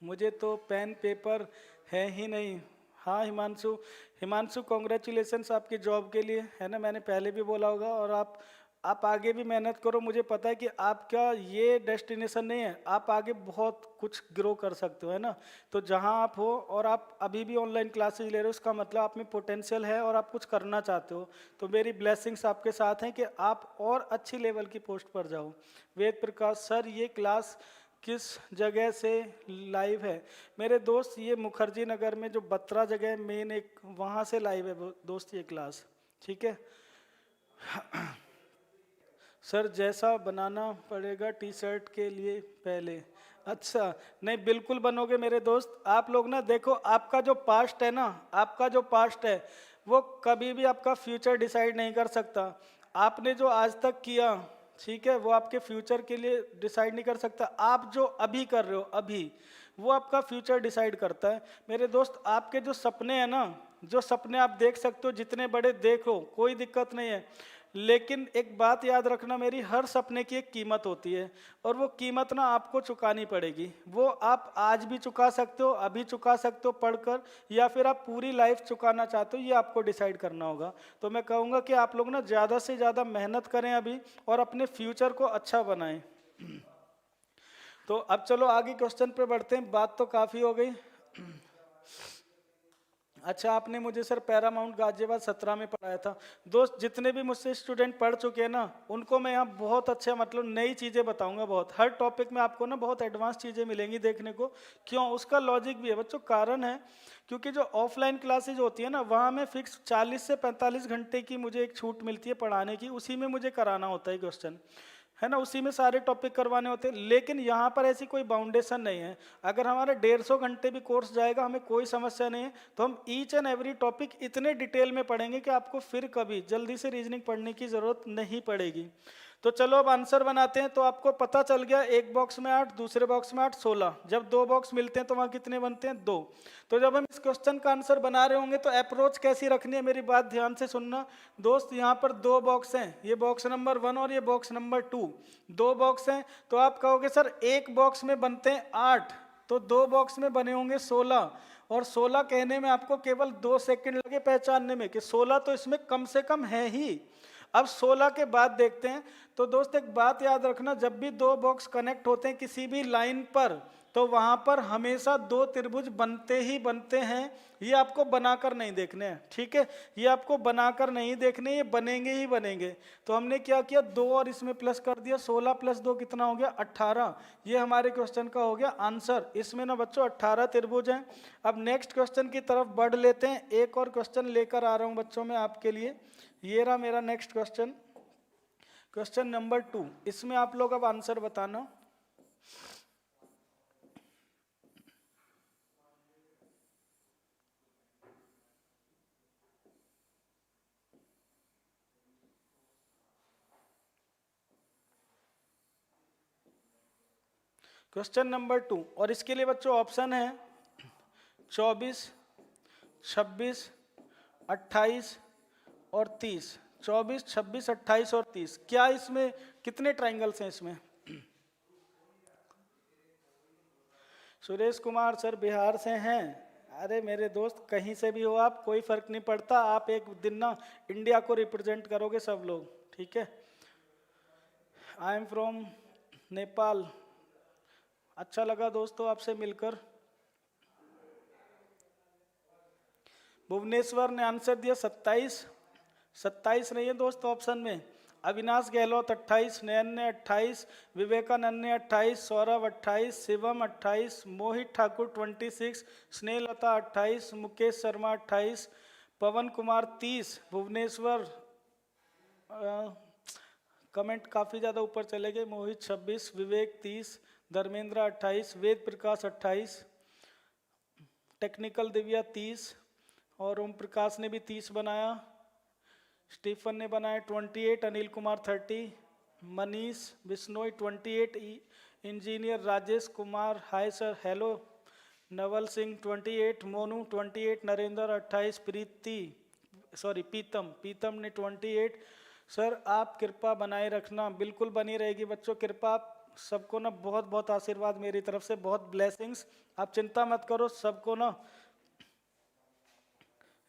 मुझे तो पेन पेपर है ही नहीं। हाँ हिमांशु कॉन्ग्रेचुलेशंस आपकी जॉब के लिए, है ना, मैंने पहले भी बोला होगा। और आप आगे भी मेहनत करो, मुझे पता है कि आपका ये डेस्टिनेशन नहीं है, आप आगे बहुत कुछ ग्रो कर सकते हो, है ना। तो जहाँ आप हो और आप अभी भी ऑनलाइन क्लासेज ले रहे हो, उसका मतलब आप में पोटेंशियल है और आप कुछ करना चाहते हो। तो मेरी ब्लेसिंग्स आपके साथ हैं कि आप और अच्छी लेवल की पोस्ट पर जाओ। वेद प्रकाश सर ये क्लास किस जगह से लाइव है? मेरे दोस्त ये मुखर्जी नगर में जो बत्रा जगह है मेन, एक वहाँ से लाइव है दोस्त ये क्लास, ठीक है। सर जैसा बनाना पड़ेगा टी शर्ट के लिए पहले, अच्छा नहीं बिल्कुल बनोगे मेरे दोस्त। आप लोग ना देखो, आपका जो पास्ट है ना, आपका जो पास्ट है वो कभी भी आपका फ्यूचर डिसाइड नहीं कर सकता। आपने जो आज तक किया, ठीक है, वो आपके फ्यूचर के लिए डिसाइड नहीं कर सकता। आप जो अभी कर रहे हो अभी, वो आपका फ्यूचर डिसाइड करता है। मेरे दोस्त आपके जो सपने हैं ना, जो सपने आप देख सकते हो जितने बड़े देखो, कोई दिक्कत नहीं है, लेकिन एक बात याद रखना मेरी, हर सपने की एक कीमत होती है और वो कीमत ना आपको चुकानी पड़ेगी। वो आप आज भी चुका सकते हो, अभी चुका सकते हो पढ़कर, या फिर आप पूरी लाइफ चुकाना चाहते हो, ये आपको डिसाइड करना होगा। तो मैं कहूँगा कि आप लोग ना ज़्यादा से ज़्यादा मेहनत करें अभी और अपने फ्यूचर को अच्छा बनाएं। तो अब चलो आगे क्वेश्चन पे बढ़ते हैं, बात तो काफ़ी हो गई। अच्छा आपने मुझे सर पैरामाउंट गाजियाबाद 17 में पढ़ाया था। दोस्त जितने भी मुझसे स्टूडेंट पढ़ चुके हैं ना, उनको मैं यहाँ बहुत अच्छा मतलब नई चीज़ें बताऊंगा। बहुत हर टॉपिक में आपको ना बहुत एडवांस चीज़ें मिलेंगी देखने को। क्यों? उसका लॉजिक भी है बच्चों, कारण है क्योंकि जो ऑफलाइन क्लासेज होती है ना, वहाँ में फिक्स 40 से 45 घंटे की मुझे एक छूट मिलती है पढ़ाने की, उसी में मुझे कराना होता है क्वेश्चन, है ना, उसी में सारे टॉपिक करवाने होते हैं। लेकिन यहाँ पर ऐसी कोई बाउंडेशन नहीं है। अगर हमारा 150 घंटे भी कोर्स जाएगा, हमें कोई समस्या नहीं है। तो हम ईच एंड एवरी टॉपिक इतने डिटेल में पढ़ेंगे कि आपको फिर कभी जल्दी से रीजनिंग पढ़ने की ज़रूरत नहीं पड़ेगी। तो चलो अब आंसर बनाते हैं। तो आपको पता चल गया, एक बॉक्स में 8, दूसरे बॉक्स में 8, 16। जब 2 बॉक्स मिलते हैं तो वहाँ कितने बनते हैं? 2। तो जब हम इस क्वेश्चन का आंसर बना रहे होंगे तो अप्रोच कैसी रखनी है, मेरी बात ध्यान से सुनना दोस्त। यहाँ पर 2 बॉक्स हैं, ये बॉक्स नंबर 1 और ये बॉक्स नंबर 2, 2 बॉक्स हैं। तो आप कहोगे सर एक बॉक्स में बनते हैं 8, तो 2 बॉक्स में बने होंगे 16। और 16 कहने में आपको केवल 2 सेकंड लगे पहचानने में कि 16 तो इसमें कम से कम है ही। अब 16 के बाद देखते हैं। तो दोस्त एक बात याद रखना, जब भी 2 बॉक्स कनेक्ट होते हैं किसी भी लाइन पर, तो वहां पर हमेशा 2 त्रिभुज बनते ही बनते हैं। ये आपको बनाकर नहीं देखने हैं, ठीक है, ये आपको बनाकर नहीं देखने, ये बनेंगे ही बनेंगे। तो हमने क्या किया, 2 और इसमें प्लस कर दिया, 16 प्लस 2 कितना हो गया? 18। ये हमारे क्वेश्चन का हो गया आंसर। इसमें ना बच्चों 18 त्रिभुज हैं। अब नेक्स्ट क्वेश्चन की तरफ बढ़ लेते हैं। एक और क्वेश्चन लेकर आ रहा हूं बच्चों मैं आपके लिए। ये रहा मेरा नेक्स्ट क्वेश्चन, क्वेश्चन नंबर 2। इसमें आप लोग अब आंसर बताना। क्वेश्चन नंबर 2, और इसके लिए बच्चों ऑप्शन है 24, 26, 28 और 30। 24, 26, 28 और 30। क्या इसमें कितने ट्राइंगल्स हैं इसमें? सुरेश कुमार सर बिहार से हैं। अरे मेरे दोस्त, कहीं से भी हो आप, कोई फर्क नहीं पड़ता, आप एक दिन ना इंडिया को रिप्रेजेंट करोगे सब लोग, ठीक है। आई एम फ्रॉम नेपाल। अच्छा लगा दोस्तों आपसे मिलकर। भुवनेश्वर ने आंसर दिया 27। 27 नहीं है दोस्त ऑप्शन में। अविनाश गहलोत 28, नयन ने 28, विवेकानंद ने 28, सौरभ 28, शिवम 28, मोहित ठाकुर 26, स्नेहलता 28, मुकेश शर्मा 28, पवन कुमार 30, भुवनेश्वर कमेंट काफ़ी ज़्यादा ऊपर चले गए, मोहित 26, विवेक 30, धर्मेंद्र 28, वेद प्रकाश 28, टेक्निकल दिव्या 30 और ओम प्रकाश ने भी 30 बनाया, स्टीफन ने बनाया 28, Anil Kumar 30, Manish Bishnoi 28, engineer Rajesh Kumar hi sir hello, Naval Singh 28, Monu 28, Narendra 28, Pitam ने 28। सर आप कृपा बनाए रखना। बिल्कुल बनी रहेगी बच्चों कृपा। आप सबको ना बहुत बहुत आशीर्वाद मेरी तरफ से, बहुत ब्लेसिंग्स। आप चिंता मत करो, सबको ना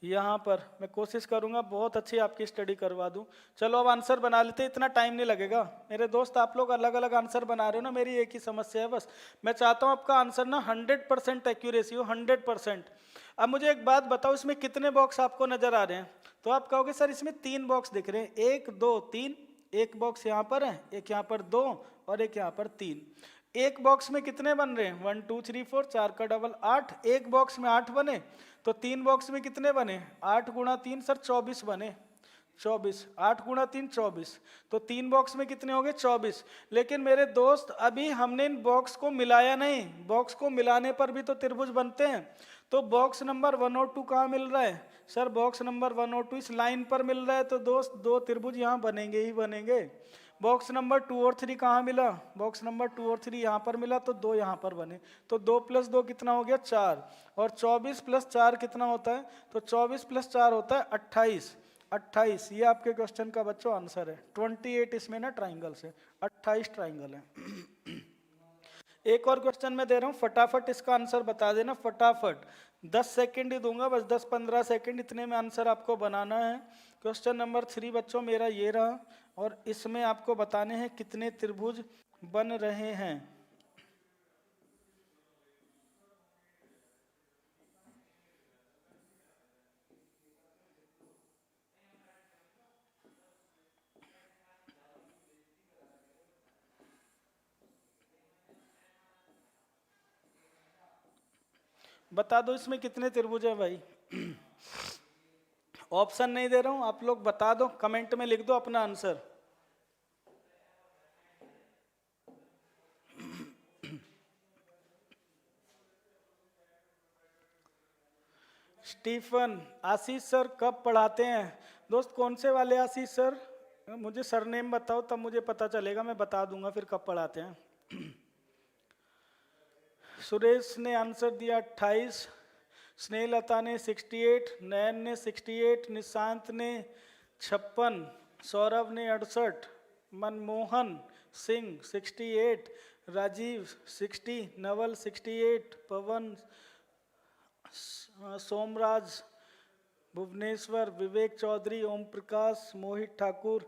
यहाँ पर मैं कोशिश करूँगा बहुत अच्छी आपकी स्टडी करवा दूँ। चलो अब आंसर बना लेते, इतना टाइम नहीं लगेगा मेरे दोस्त। आप लोग अलग अलग आंसर बना रहे हो ना, मेरी एक ही समस्या है बस, मैं चाहता हूँ आपका आंसर ना 100% एक्यूरेसी हो, 100%। अब मुझे एक बात बताओ, इसमें कितने बॉक्स आपको नजर आ रहे हैं? तो आप कहोगे सर इसमें 3 बॉक्स दिख रहे हैं, 1 2 3, एक बॉक्स यहाँ पर है, एक यहाँ पर 2 और एक यहाँ पर 3। एक बॉक्स में कितने बन रहे हैं? 1 2 3 4, 4 का डबल 8, एक बॉक्स में 8 बने, तो 3 बॉक्स में कितने बने? 8 गुणा 3 सर 24 बने, 24, 8 गुणा 3 24, तो 3 बॉक्स में कितने हो गए? 24। लेकिन मेरे दोस्त अभी हमने इन बॉक्स को मिलाया नहीं, बॉक्स को मिलाने पर भी तो त्रिभुज बनते हैं। तो बॉक्स नंबर 1 और 2 कहाँ मिल रहा है? सर बॉक्स नंबर 1 और 2 इस लाइन पर मिल रहा है, तो दोस्त 2 त्रिभुज यहाँ बनेंगे ही बनेंगे। बॉक्स नंबर 2 और 3 कहाँ मिला? बॉक्स नंबर 2 और 3 यहाँ पर मिला, तो 2 यहाँ पर बने, तो 2 + 2 कितना हो गया? 4, और 24 + 4 कितना होता है? तो 24 + 4 होता है 28। 28 ये आपके क्वेश्चन का बच्चों आंसर है। 28 इसमें ना ट्राइंगल से 28 ट्राइंगल है। एक और क्वेश्चन मैं दे रहा हूँ, फटाफट इसका आंसर बता देना, फटाफट 10 सेकंड ही दूंगा बस, 10-15 सेकंड, इतने में आंसर आपको बनाना है। क्वेश्चन नंबर 3 बच्चों मेरा ये रहा, और इसमें आपको बताने हैं कितने त्रिभुज बन रहे हैं। बता दो इसमें कितने त्रिभुज है भाई। ऑप्शन नहीं दे रहा हूं, आप लोग बता दो, कमेंट में लिख दो अपना आंसर। स्टीफन, आशीष सर कब पढ़ाते हैं? दोस्त कौन से वाले आशीष सर? मुझे सरनेम बताओ तब मुझे पता चलेगा, मैं बता दूंगा फिर कब पढ़ाते हैं। सुरेश ने आंसर दिया 28, स्नेहलता ने 68, नयन ने 68, निशांत ने 56, सौरभ ने 68, मनमोहन सिंह 68, राजीव 60, नवल 68, पवन, सोमराज, भुवनेश्वर, विवेक चौधरी, ओम प्रकाश, मोहित ठाकुर,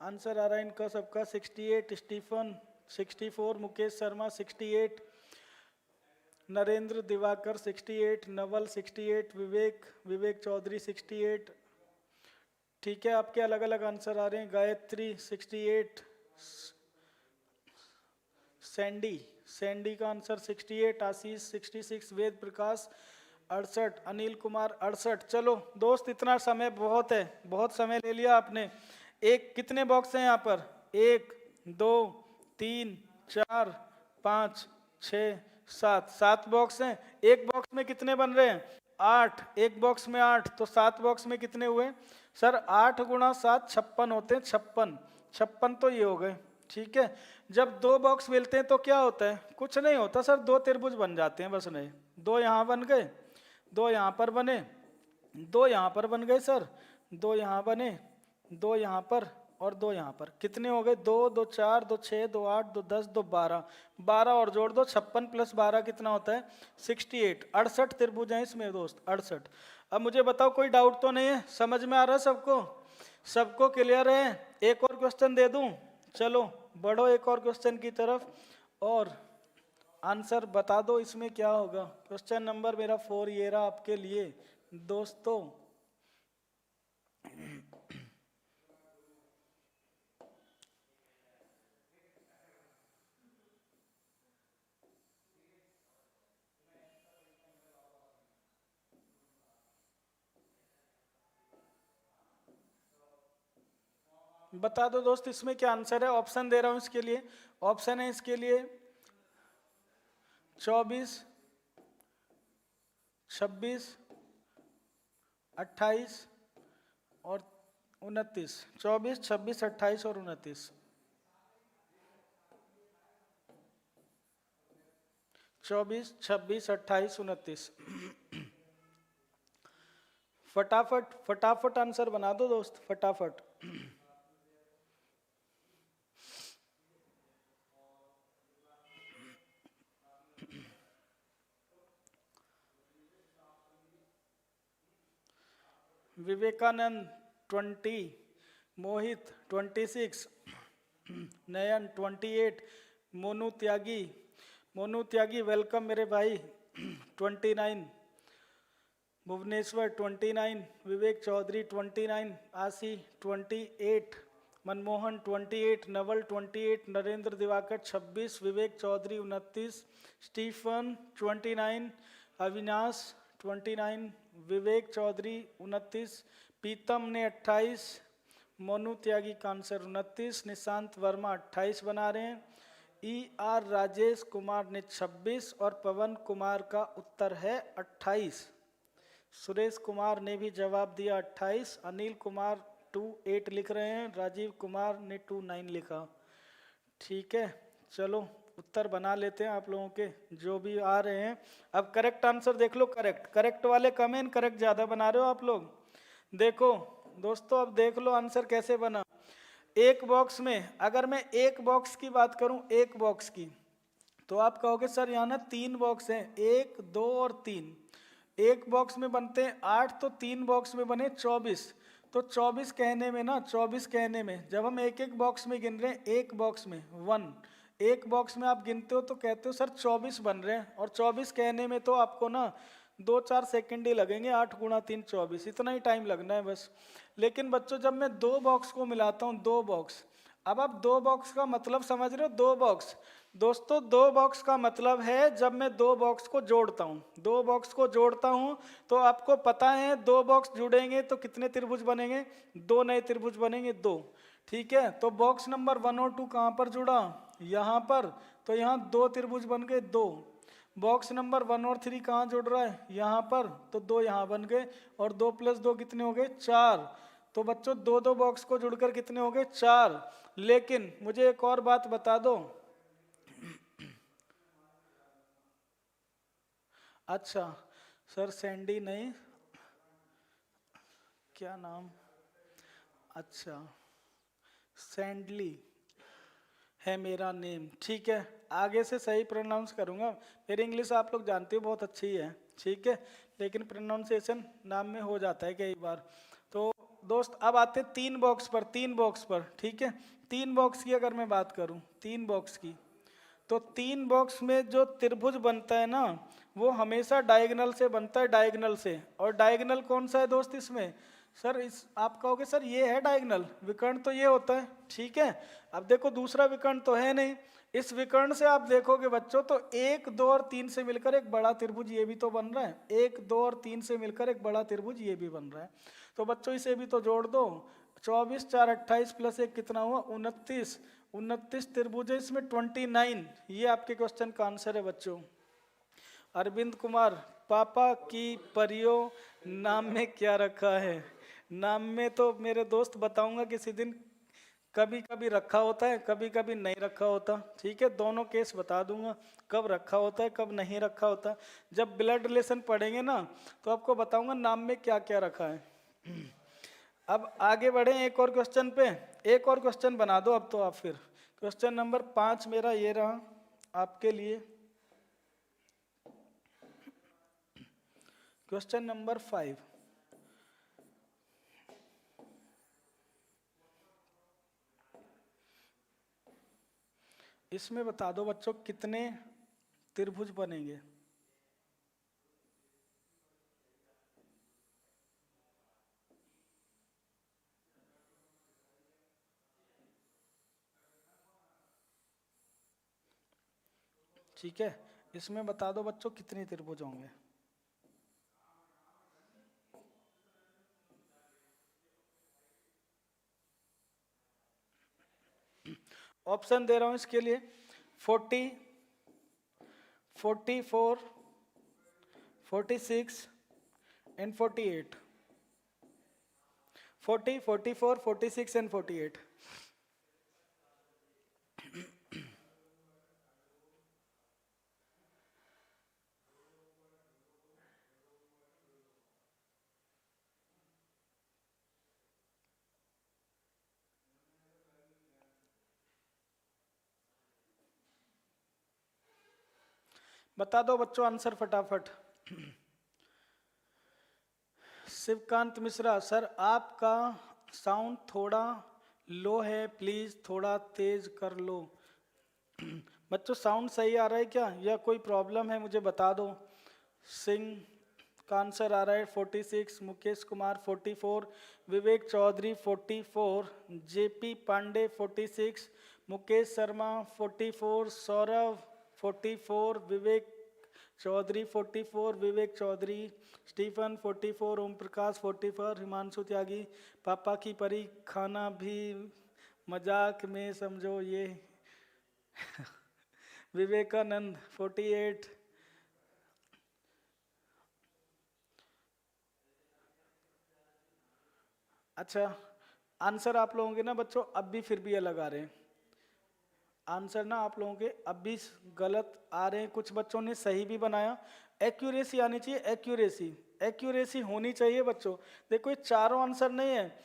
आंसर आ रहा है इनका सबका 68, स्टीफन 64, मुकेश शर्मा 68, नरेंद्र दिवाकर 68, नवल 68, विवेक चौधरी 68। ठीक है, आपके अलग अलग आंसर आ रहे हैं। गायत्री 68, सैंडी का आंसर 68, आशीष 66, वेद प्रकाश 68, अनिल कुमार 68। चलो दोस्त इतना समय बहुत है, बहुत समय ले लिया आपने। एक कितने बॉक्स हैं यहाँ पर? 1 2 3 4 5 6 7 बॉक्स हैं। एक बॉक्स में कितने बन रहे हैं? 8, एक बॉक्स में 8, तो 7 बॉक्स में कितने हुए? सर 8 गुणा 7 56 होते हैं, 56 तो ये हो गए। ठीक है, जब 2 बॉक्स मिलते हैं तो क्या होता है? कुछ नहीं होता सर, 2 त्रिभुज बन जाते हैं बस। नहीं, 2 यहाँ बन गए, 2 यहाँ पर बने, 2 यहाँ पर बन गए सर, 2 यहाँ बने, 2 यहाँ पर, और 2 यहाँ पर, कितने हो गए? 2 2 4 2 6 2 8 2 10 2 12, 12 और जोड़ दो, 56 + 12 कितना होता है? 68। 68 त्रिभुज हैं इसमें दोस्त, 68। अब मुझे बताओ कोई डाउट तो नहीं है, समझ में आ रहा है सबको? सबको क्लियर है? एक और क्वेश्चन दे दूं? चलो बढ़ो एक और क्वेश्चन की तरफ और आंसर बता दो इसमें क्या होगा। क्वेश्चन नंबर मेरा 4 ये रहा आपके लिए दोस्तों। बता दो दोस्त इसमें क्या आंसर है। ऑप्शन दे रहा हूं इसके लिए। ऑप्शन है इसके लिए 24, 26, 28 और 29। 24, 26, 28 और 29। 24, 26, 28, 29। फटाफट फटाफट आंसर बना दो दोस्त, फटाफट। विवेकानंद 20, मोहित 26, नयन 28, मोनू त्यागी वेलकम मेरे भाई 29, भुवनेश्वर 29, विवेक चौधरी 29, आशी 28, मनमोहन 28, नवल 28, नरेंद्र दिवाकर 26, विवेक चौधरी 29, स्टीफन 29, अविनाश 29, विवेक चौधरी 29, पीतम ने 28, मोनू त्यागी का आंसर 29, निशांत वर्मा 28 बना रहे हैं, ER राजेश कुमार ने 26 और पवन कुमार का उत्तर है 28। सुरेश कुमार ने भी जवाब दिया 28, अनिल कुमार 28 लिख रहे हैं, राजीव कुमार ने 29 लिखा। ठीक है चलो उत्तर बना लेते हैं आप लोगों के जो भी आ रहे हैं। अब करेक्ट आंसर देख लो, करेक्ट वाले कम है, करेक्ट ज्यादा बना रहे हो आप लोग। देखो दोस्तों अब देख लो आंसर कैसे बना। एक बॉक्स में अगर मैं एक बॉक्स की बात करूं, एक बॉक्स की, तो आप कहोगे सर यहाँ ना 3 बॉक्स हैं, 1 2 और 3। एक बॉक्स में बनते हैं 8, तो 3 बॉक्स में बने 24। तो 24 कहने में ना, 24 कहने में जब हम एक एक बॉक्स में गिन रहे हैं, एक बॉक्स में 1, एक बॉक्स में आप गिनते हो तो कहते हो सर 24 बन रहे हैं, और 24 कहने में तो आपको ना 2-4 सेकंड ही लगेंगे, 8 × 3 24, इतना ही टाइम लगना है बस। लेकिन बच्चों जब मैं 2 बॉक्स को मिलाता हूँ, 2 बॉक्स, अब आप 2 बॉक्स का मतलब समझ रहे हो? 2 बॉक्स दोस्तों, 2 बॉक्स का मतलब है जब मैं 2 बॉक्स को जोड़ता हूँ, 2 बॉक्स को जोड़ता हूँ तो आपको पता है 2 बॉक्स जुड़ेंगे तो कितने त्रिभुज बनेंगे? 2 नए त्रिभुज बनेंगे, 2। ठीक है, तो बॉक्स नंबर 1 और 2 कहाँ पर जुड़ा? यहाँ पर, तो यहाँ 2 त्रिभुज बन गए, 2। बॉक्स नंबर 1 और 3 कहाँ जुड़ रहा है? यहाँ पर, तो 2 यहाँ बन गए, और 2 + 2 कितने हो गए? 4। तो बच्चों 2 बॉक्स को जुड़कर कितने हो गए? 4। लेकिन मुझे एक और बात बता दो। अच्छा सर सैंडी नहीं, क्या नाम? अच्छा सैंडली है मेरा नेम। ठीक है, आगे से सही प्रोनाउंस करूँगा। मेरी इंग्लिश आप लोग जानते हो बहुत अच्छी है, ठीक है, लेकिन प्रोनाउंसिएशन नाम में हो जाता है कई बार। तो दोस्त अब आते 3 बॉक्स पर, 3 बॉक्स पर। ठीक है, 3 बॉक्स की अगर मैं बात करूँ, 3 बॉक्स की, तो 3 बॉक्स में जो त्रिभुज बनता है ना, वो हमेशा डायगोनल से बनता है, डायगोनल से। और डायगोनल कौन सा है दोस्त इसमें? सर इस आप कहोगे सर ये है डायगोनल, विकर्ण तो ये होता है। ठीक है, अब देखो दूसरा विकर्ण तो है नहीं, इस विकर्ण से आप देखोगे बच्चों तो 1 2 और 3 से मिलकर एक बड़ा त्रिभुज ये भी तो बन रहा है, 1 2 और 3 से मिलकर एक बड़ा त्रिभुज ये भी बन रहा है। तो बच्चों इसे भी तो जोड़ दो, 24 4 28 + 1 कितना हुआ? 29। 29 त्रिभुज है इसमें, 29। ये आपके क्वेश्चन का आंसर है बच्चों। अरविंद कुमार, पापा की परियों नाम में क्या रखा है? नाम में तो मेरे दोस्त बताऊंगा किसी दिन, कभी कभी रखा होता है, कभी कभी नहीं रखा होता। ठीक है, दोनों केस बता दूंगा, कब रखा होता है कब नहीं रखा होता। जब ब्लड रिलेशन पढ़ेंगे ना तो आपको बताऊंगा नाम में क्या क्या रखा है। अब आगे बढ़े एक और क्वेश्चन पे, एक और क्वेश्चन बना दो अब तो आप फिर। क्वेश्चन नंबर 5 मेरा ये रहा आपके लिए। क्वेश्चन नंबर 5, इसमें बता दो बच्चों कितने त्रिभुज बनेंगे। ठीक है, इसमें बता दो बच्चों कितने त्रिभुज होंगे। ऑप्शन दे रहा हूं इसके लिए, 40, 44, 46 एंड 48। 40, 44, 46 एंड 48। बता दो बच्चों आंसर फटाफट। शिवकांत मिश्रा, सर आपका साउंड थोड़ा लो है, प्लीज थोड़ा तेज कर लो। बच्चों साउंड सही आ रहा है क्या, या कोई प्रॉब्लम है मुझे बता दो। सिंह का आंसर आ रहा है 46, मुकेश कुमार 44, विवेक चौधरी 44, जेपी पांडे 46, मुकेश शर्मा 44, सौरभ 44, विवेक चौधरी 44, विवेक चौधरी, स्टीफन 44, ओम प्रकाश 44, हिमांशु त्यागी, पापा की परी खाना भी मजाक में समझो ये। विवेकानंद 48। अच्छा, आंसर आप लोगों के ना बच्चों अब भी फिर भी अलग आ रहे हैं। आंसर ना आप लोगों के अब भी गलत आ रहे हैं, कुछ बच्चों ने सही भी बनाया। एक्यूरेसी आनी चाहिए, एक्यूरेसी, एक्यूरेसी होनी चाहिए बच्चों। देखो ये चारों आंसर नहीं है।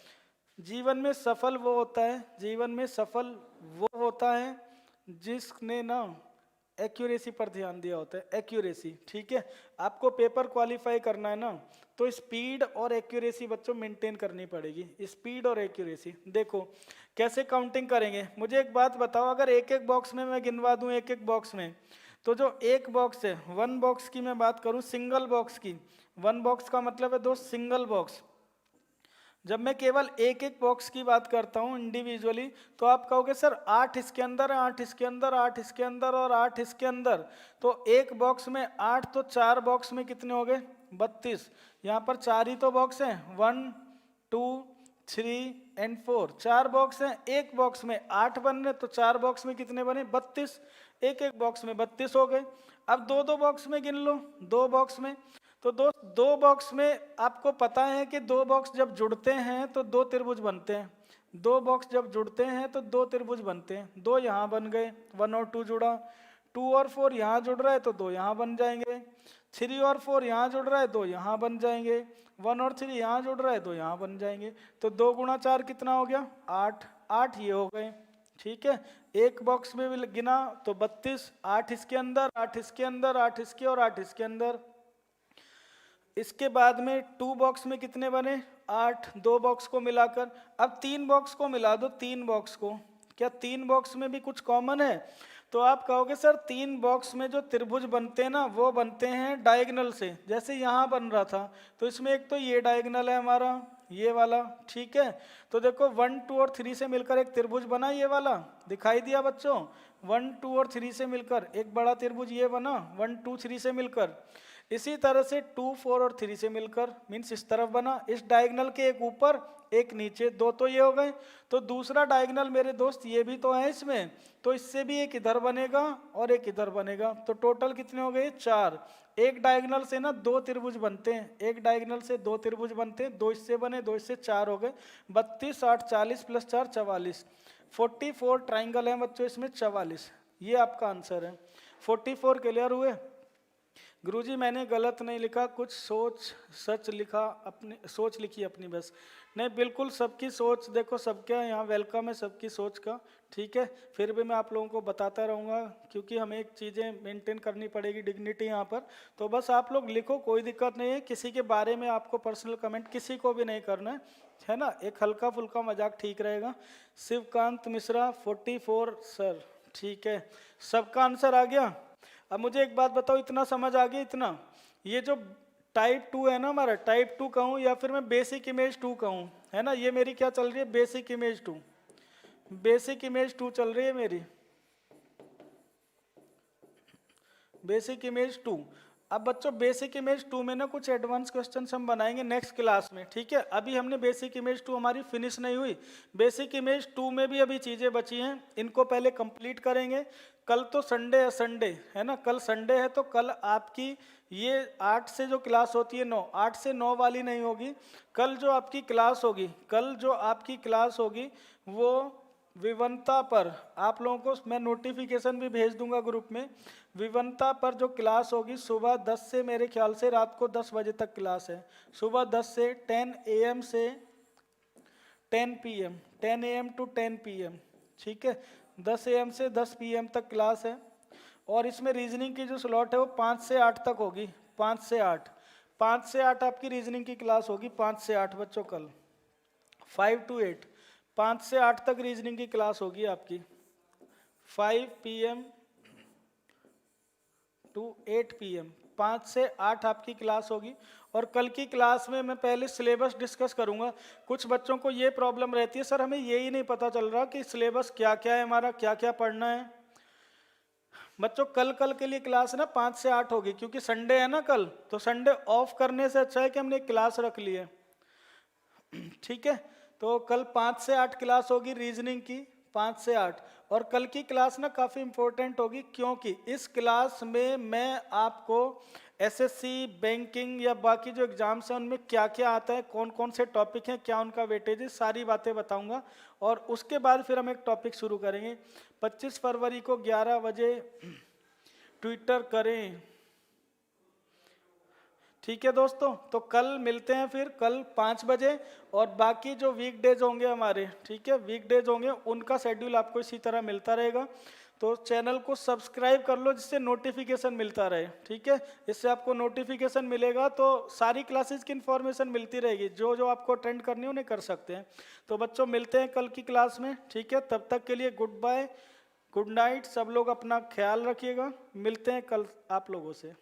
जीवन में सफल वो होता है, जीवन में सफल वो होता है जिसने ना एक्यूरेसी पर ध्यान दिया होता है, एक्यूरेसी। ठीक है, आपको पेपर क्वालिफाई करना है ना, तो स्पीड और एक्यूरेसी बच्चों मेंटेन करनी पड़ेगी, स्पीड और एक्यूरेसी। देखो कैसे काउंटिंग करेंगे, मुझे एक बात बताओ, अगर एक एक बॉक्स में मैं गिनवा दूं, एक एक बॉक्स में, तो जो एक बॉक्स है, वन बॉक्स की मैं बात करूं, सिंगल बॉक्स की, वन बॉक्स का मतलब है दोस्त सिंगल बॉक्स। जब मैं केवल एक एक बॉक्स की बात करता हूं इंडिविजुअली, तो आप कहोगे सर 8 इसके अंदर, 8 इसके अंदर, 8 इसके अंदर और 8 इसके अंदर, तो एक बॉक्स में 8, तो 4 बॉक्स में कितने हो गए 32। यहाँ पर 4 ही तो बॉक्स हैं, 1, 2, 3 एंड 4, 4 बॉक्स हैं। एक बॉक्स में 8 बन रहे, तो 4 बॉक्स में कितने बने 32, एक एक बॉक्स में 32 हो गए। अब दो दो बॉक्स में गिन लो, दो बॉक्स में, तो दोस्त दो बॉक्स में आपको पता है कि दो बॉक्स जब जुड़ते हैं तो दो त्रिभुज बनते हैं। दो बॉक्स जब जुड़ते हैं तो दो त्रिभुज बनते हैं, दो यहाँ बन गए, 1 और 2 जुड़ा, 2 और 4 यहाँ जुड़ रहा है तो दो यहाँ बन जाएंगे, 3 और 4 यहाँ जुड़ रहा है दो यहाँ बन जाएंगे, 1 और 3 यहाँ जुड़ रहा है दो यहाँ बन जाएंगे। तो 2 गुणा 4 कितना हो गया 8, 8 ये हो गए। ठीक है, एक बॉक्स में भी गिना तो 32, 8 इसके अंदर, 8 इसके अंदर, 8 इसके और 8 इसके अंदर। इसके बाद में 2 बॉक्स में कितने बने 8, 2 बॉक्स को मिलाकर। अब 3 बॉक्स को मिला दो, 3 बॉक्स को, क्या 3 बॉक्स में भी कुछ कॉमन है? तो आप कहोगे सर 3 बॉक्स में जो त्रिभुज बनते हैं ना वो बनते हैं डायगोनल से, जैसे यहाँ बन रहा था, तो इसमें एक तो ये डायगोनल है हमारा, ये वाला। ठीक है, तो देखो 1, 2 और 3 से मिलकर एक त्रिभुज बना, ये वाला दिखाई दिया बच्चों, 1, 2 और 3 से मिलकर एक बड़ा त्रिभुज ये बना, 1, 2, 3 से मिलकर। इसी तरह से 2, 4 और 3 से मिलकर मीन्स इस तरफ बना, इस डायगोनल के एक ऊपर एक नीचे, दो तो ये हो गए। तो दूसरा डायगोनल मेरे दोस्त ये भी तो है इसमें, तो इससे भी एक इधर बनेगा और एक इधर बनेगा, तो टोटल कितने हो गए 4। एक डायगोनल से ना दो त्रिभुज बनते हैं, एक डायगोनल से दो त्रिभुज बनते हैं, दो इससे बने, दो इससे 4 हो गए, 32, 8, 40 प्लस 4 44, 44 ट्राइंगल है बच्चों इसमें 44। ये आपका आंसर है। 44 क्लियर हुए? गुरुजी मैंने गलत नहीं लिखा, कुछ सच लिखा, अपनी सोच लिखी अपनी बस। नहीं, बिल्कुल सबकी सोच देखो, सबके यहाँ वेलकम है सबकी सोच का, ठीक है। फिर भी मैं आप लोगों को बताता रहूँगा क्योंकि हमें एक चीज़ें मेंटेन करनी पड़ेगी, डिग्निटी यहाँ पर। तो बस आप लोग लिखो, कोई दिक्कत नहीं है। किसी के बारे में आपको पर्सनल कमेंट किसी को भी नहीं करना है ना, एक हल्का फुल्का मजाक ठीक रहेगा। शिवकांत मिश्रा 44 सर, ठीक है, सबका आंसर आ गया। अब मुझे एक बात बताओ, इतना समझ आ गया? इतना ये जो टाइप 2 है ना हमारा, टाइप 2 कहूँ या फिर मैं बेसिक इमेज 2 कहूँ, है ना, ये मेरी क्या चल रही है? बेसिक इमेज 2, बेसिक इमेज 2 चल रही है मेरी, बेसिक इमेज 2। अब बच्चों बेसिक इमेज 2 में ना कुछ एडवांस क्वेश्चंस हम बनाएंगे नेक्स्ट क्लास में, ठीक है। अभी हमने बेसिक इमेज 2 हमारी फिनिश नहीं हुई, बेसिक इमेज 2 में भी अभी चीज़ें बची हैं, इनको पहले कंप्लीट करेंगे। कल तो संडे है, संडे है ना, कल संडे है, तो कल आपकी ये 8 से जो क्लास होती है 9, 8 से 9 वाली नहीं होगी। कल जो आपकी क्लास होगी, कल जो आपकी क्लास होगी वो विवनता पर, आप लोगों को मैं नोटिफिकेशन भी भेज दूंगा ग्रुप में। विवनता पर जो क्लास होगी सुबह 10 से मेरे ख्याल से रात को 10 बजे तक क्लास है। सुबह 10 से 10 AM से 10 PM, 10 AM टू 10 PM, ठीक है। 10 AM से 10 PM तक क्लास है। और इसमें रीजनिंग की जो स्लॉट है वो 5 से 8 तक होगी, 5 से 8, 5 से 8 आपकी रीजनिंग की क्लास होगी, 5 से 8 बच्चों कल। 5 to 8, 5 से 8 तक रीजनिंग की क्लास होगी आपकी, 5 PM टू 8 PM, 5 से 8 आपकी क्लास होगी। और कल की क्लास में मैं पहले सिलेबस डिस्कस करूंगा। कुछ बच्चों को ये प्रॉब्लम रहती है, सर हमें यही नहीं पता चल रहा कि सिलेबस क्या क्या है हमारा, क्या क्या पढ़ना है। बच्चों कल के लिए क्लास ना 5 से 8 होगी, क्योंकि संडे है ना कल, तो संडे ऑफ करने से अच्छा है कि हमने क्लास रख ली है, ठीक है। तो कल 5 से 8 क्लास होगी रीजनिंग की, 5 से 8। और कल की क्लास ना काफ़ी इंपॉर्टेंट होगी, क्योंकि इस क्लास में मैं आपको एसएससी, बैंकिंग या बाकी जो एग्जाम्स हैं उनमें क्या क्या आता है, कौन कौन से टॉपिक हैं, क्या उनका वेटेज है, सारी बातें बताऊंगा। और उसके बाद फिर हम एक टॉपिक शुरू करेंगे। 25 फरवरी को 11 बजे ट्विटर करें, ठीक है दोस्तों। तो कल मिलते हैं फिर, कल 5 बजे। और बाकी जो वीकडेज होंगे हमारे, ठीक है, वीकडेज होंगे, उनका शेड्यूल आपको इसी तरह मिलता रहेगा। तो चैनल को सब्सक्राइब कर लो जिससे नोटिफिकेशन मिलता रहे, ठीक है। इससे आपको नोटिफिकेशन मिलेगा तो सारी क्लासेस की इन्फॉर्मेशन मिलती रहेगी, जो जो आपको अटेंड करनी है उन्हें कर सकते हैं। तो बच्चों मिलते हैं कल की क्लास में, ठीक है। तब तक के लिए गुड बाय, गुड नाइट, सब लोग अपना ख्याल रखिएगा, मिलते हैं कल आप लोगों से।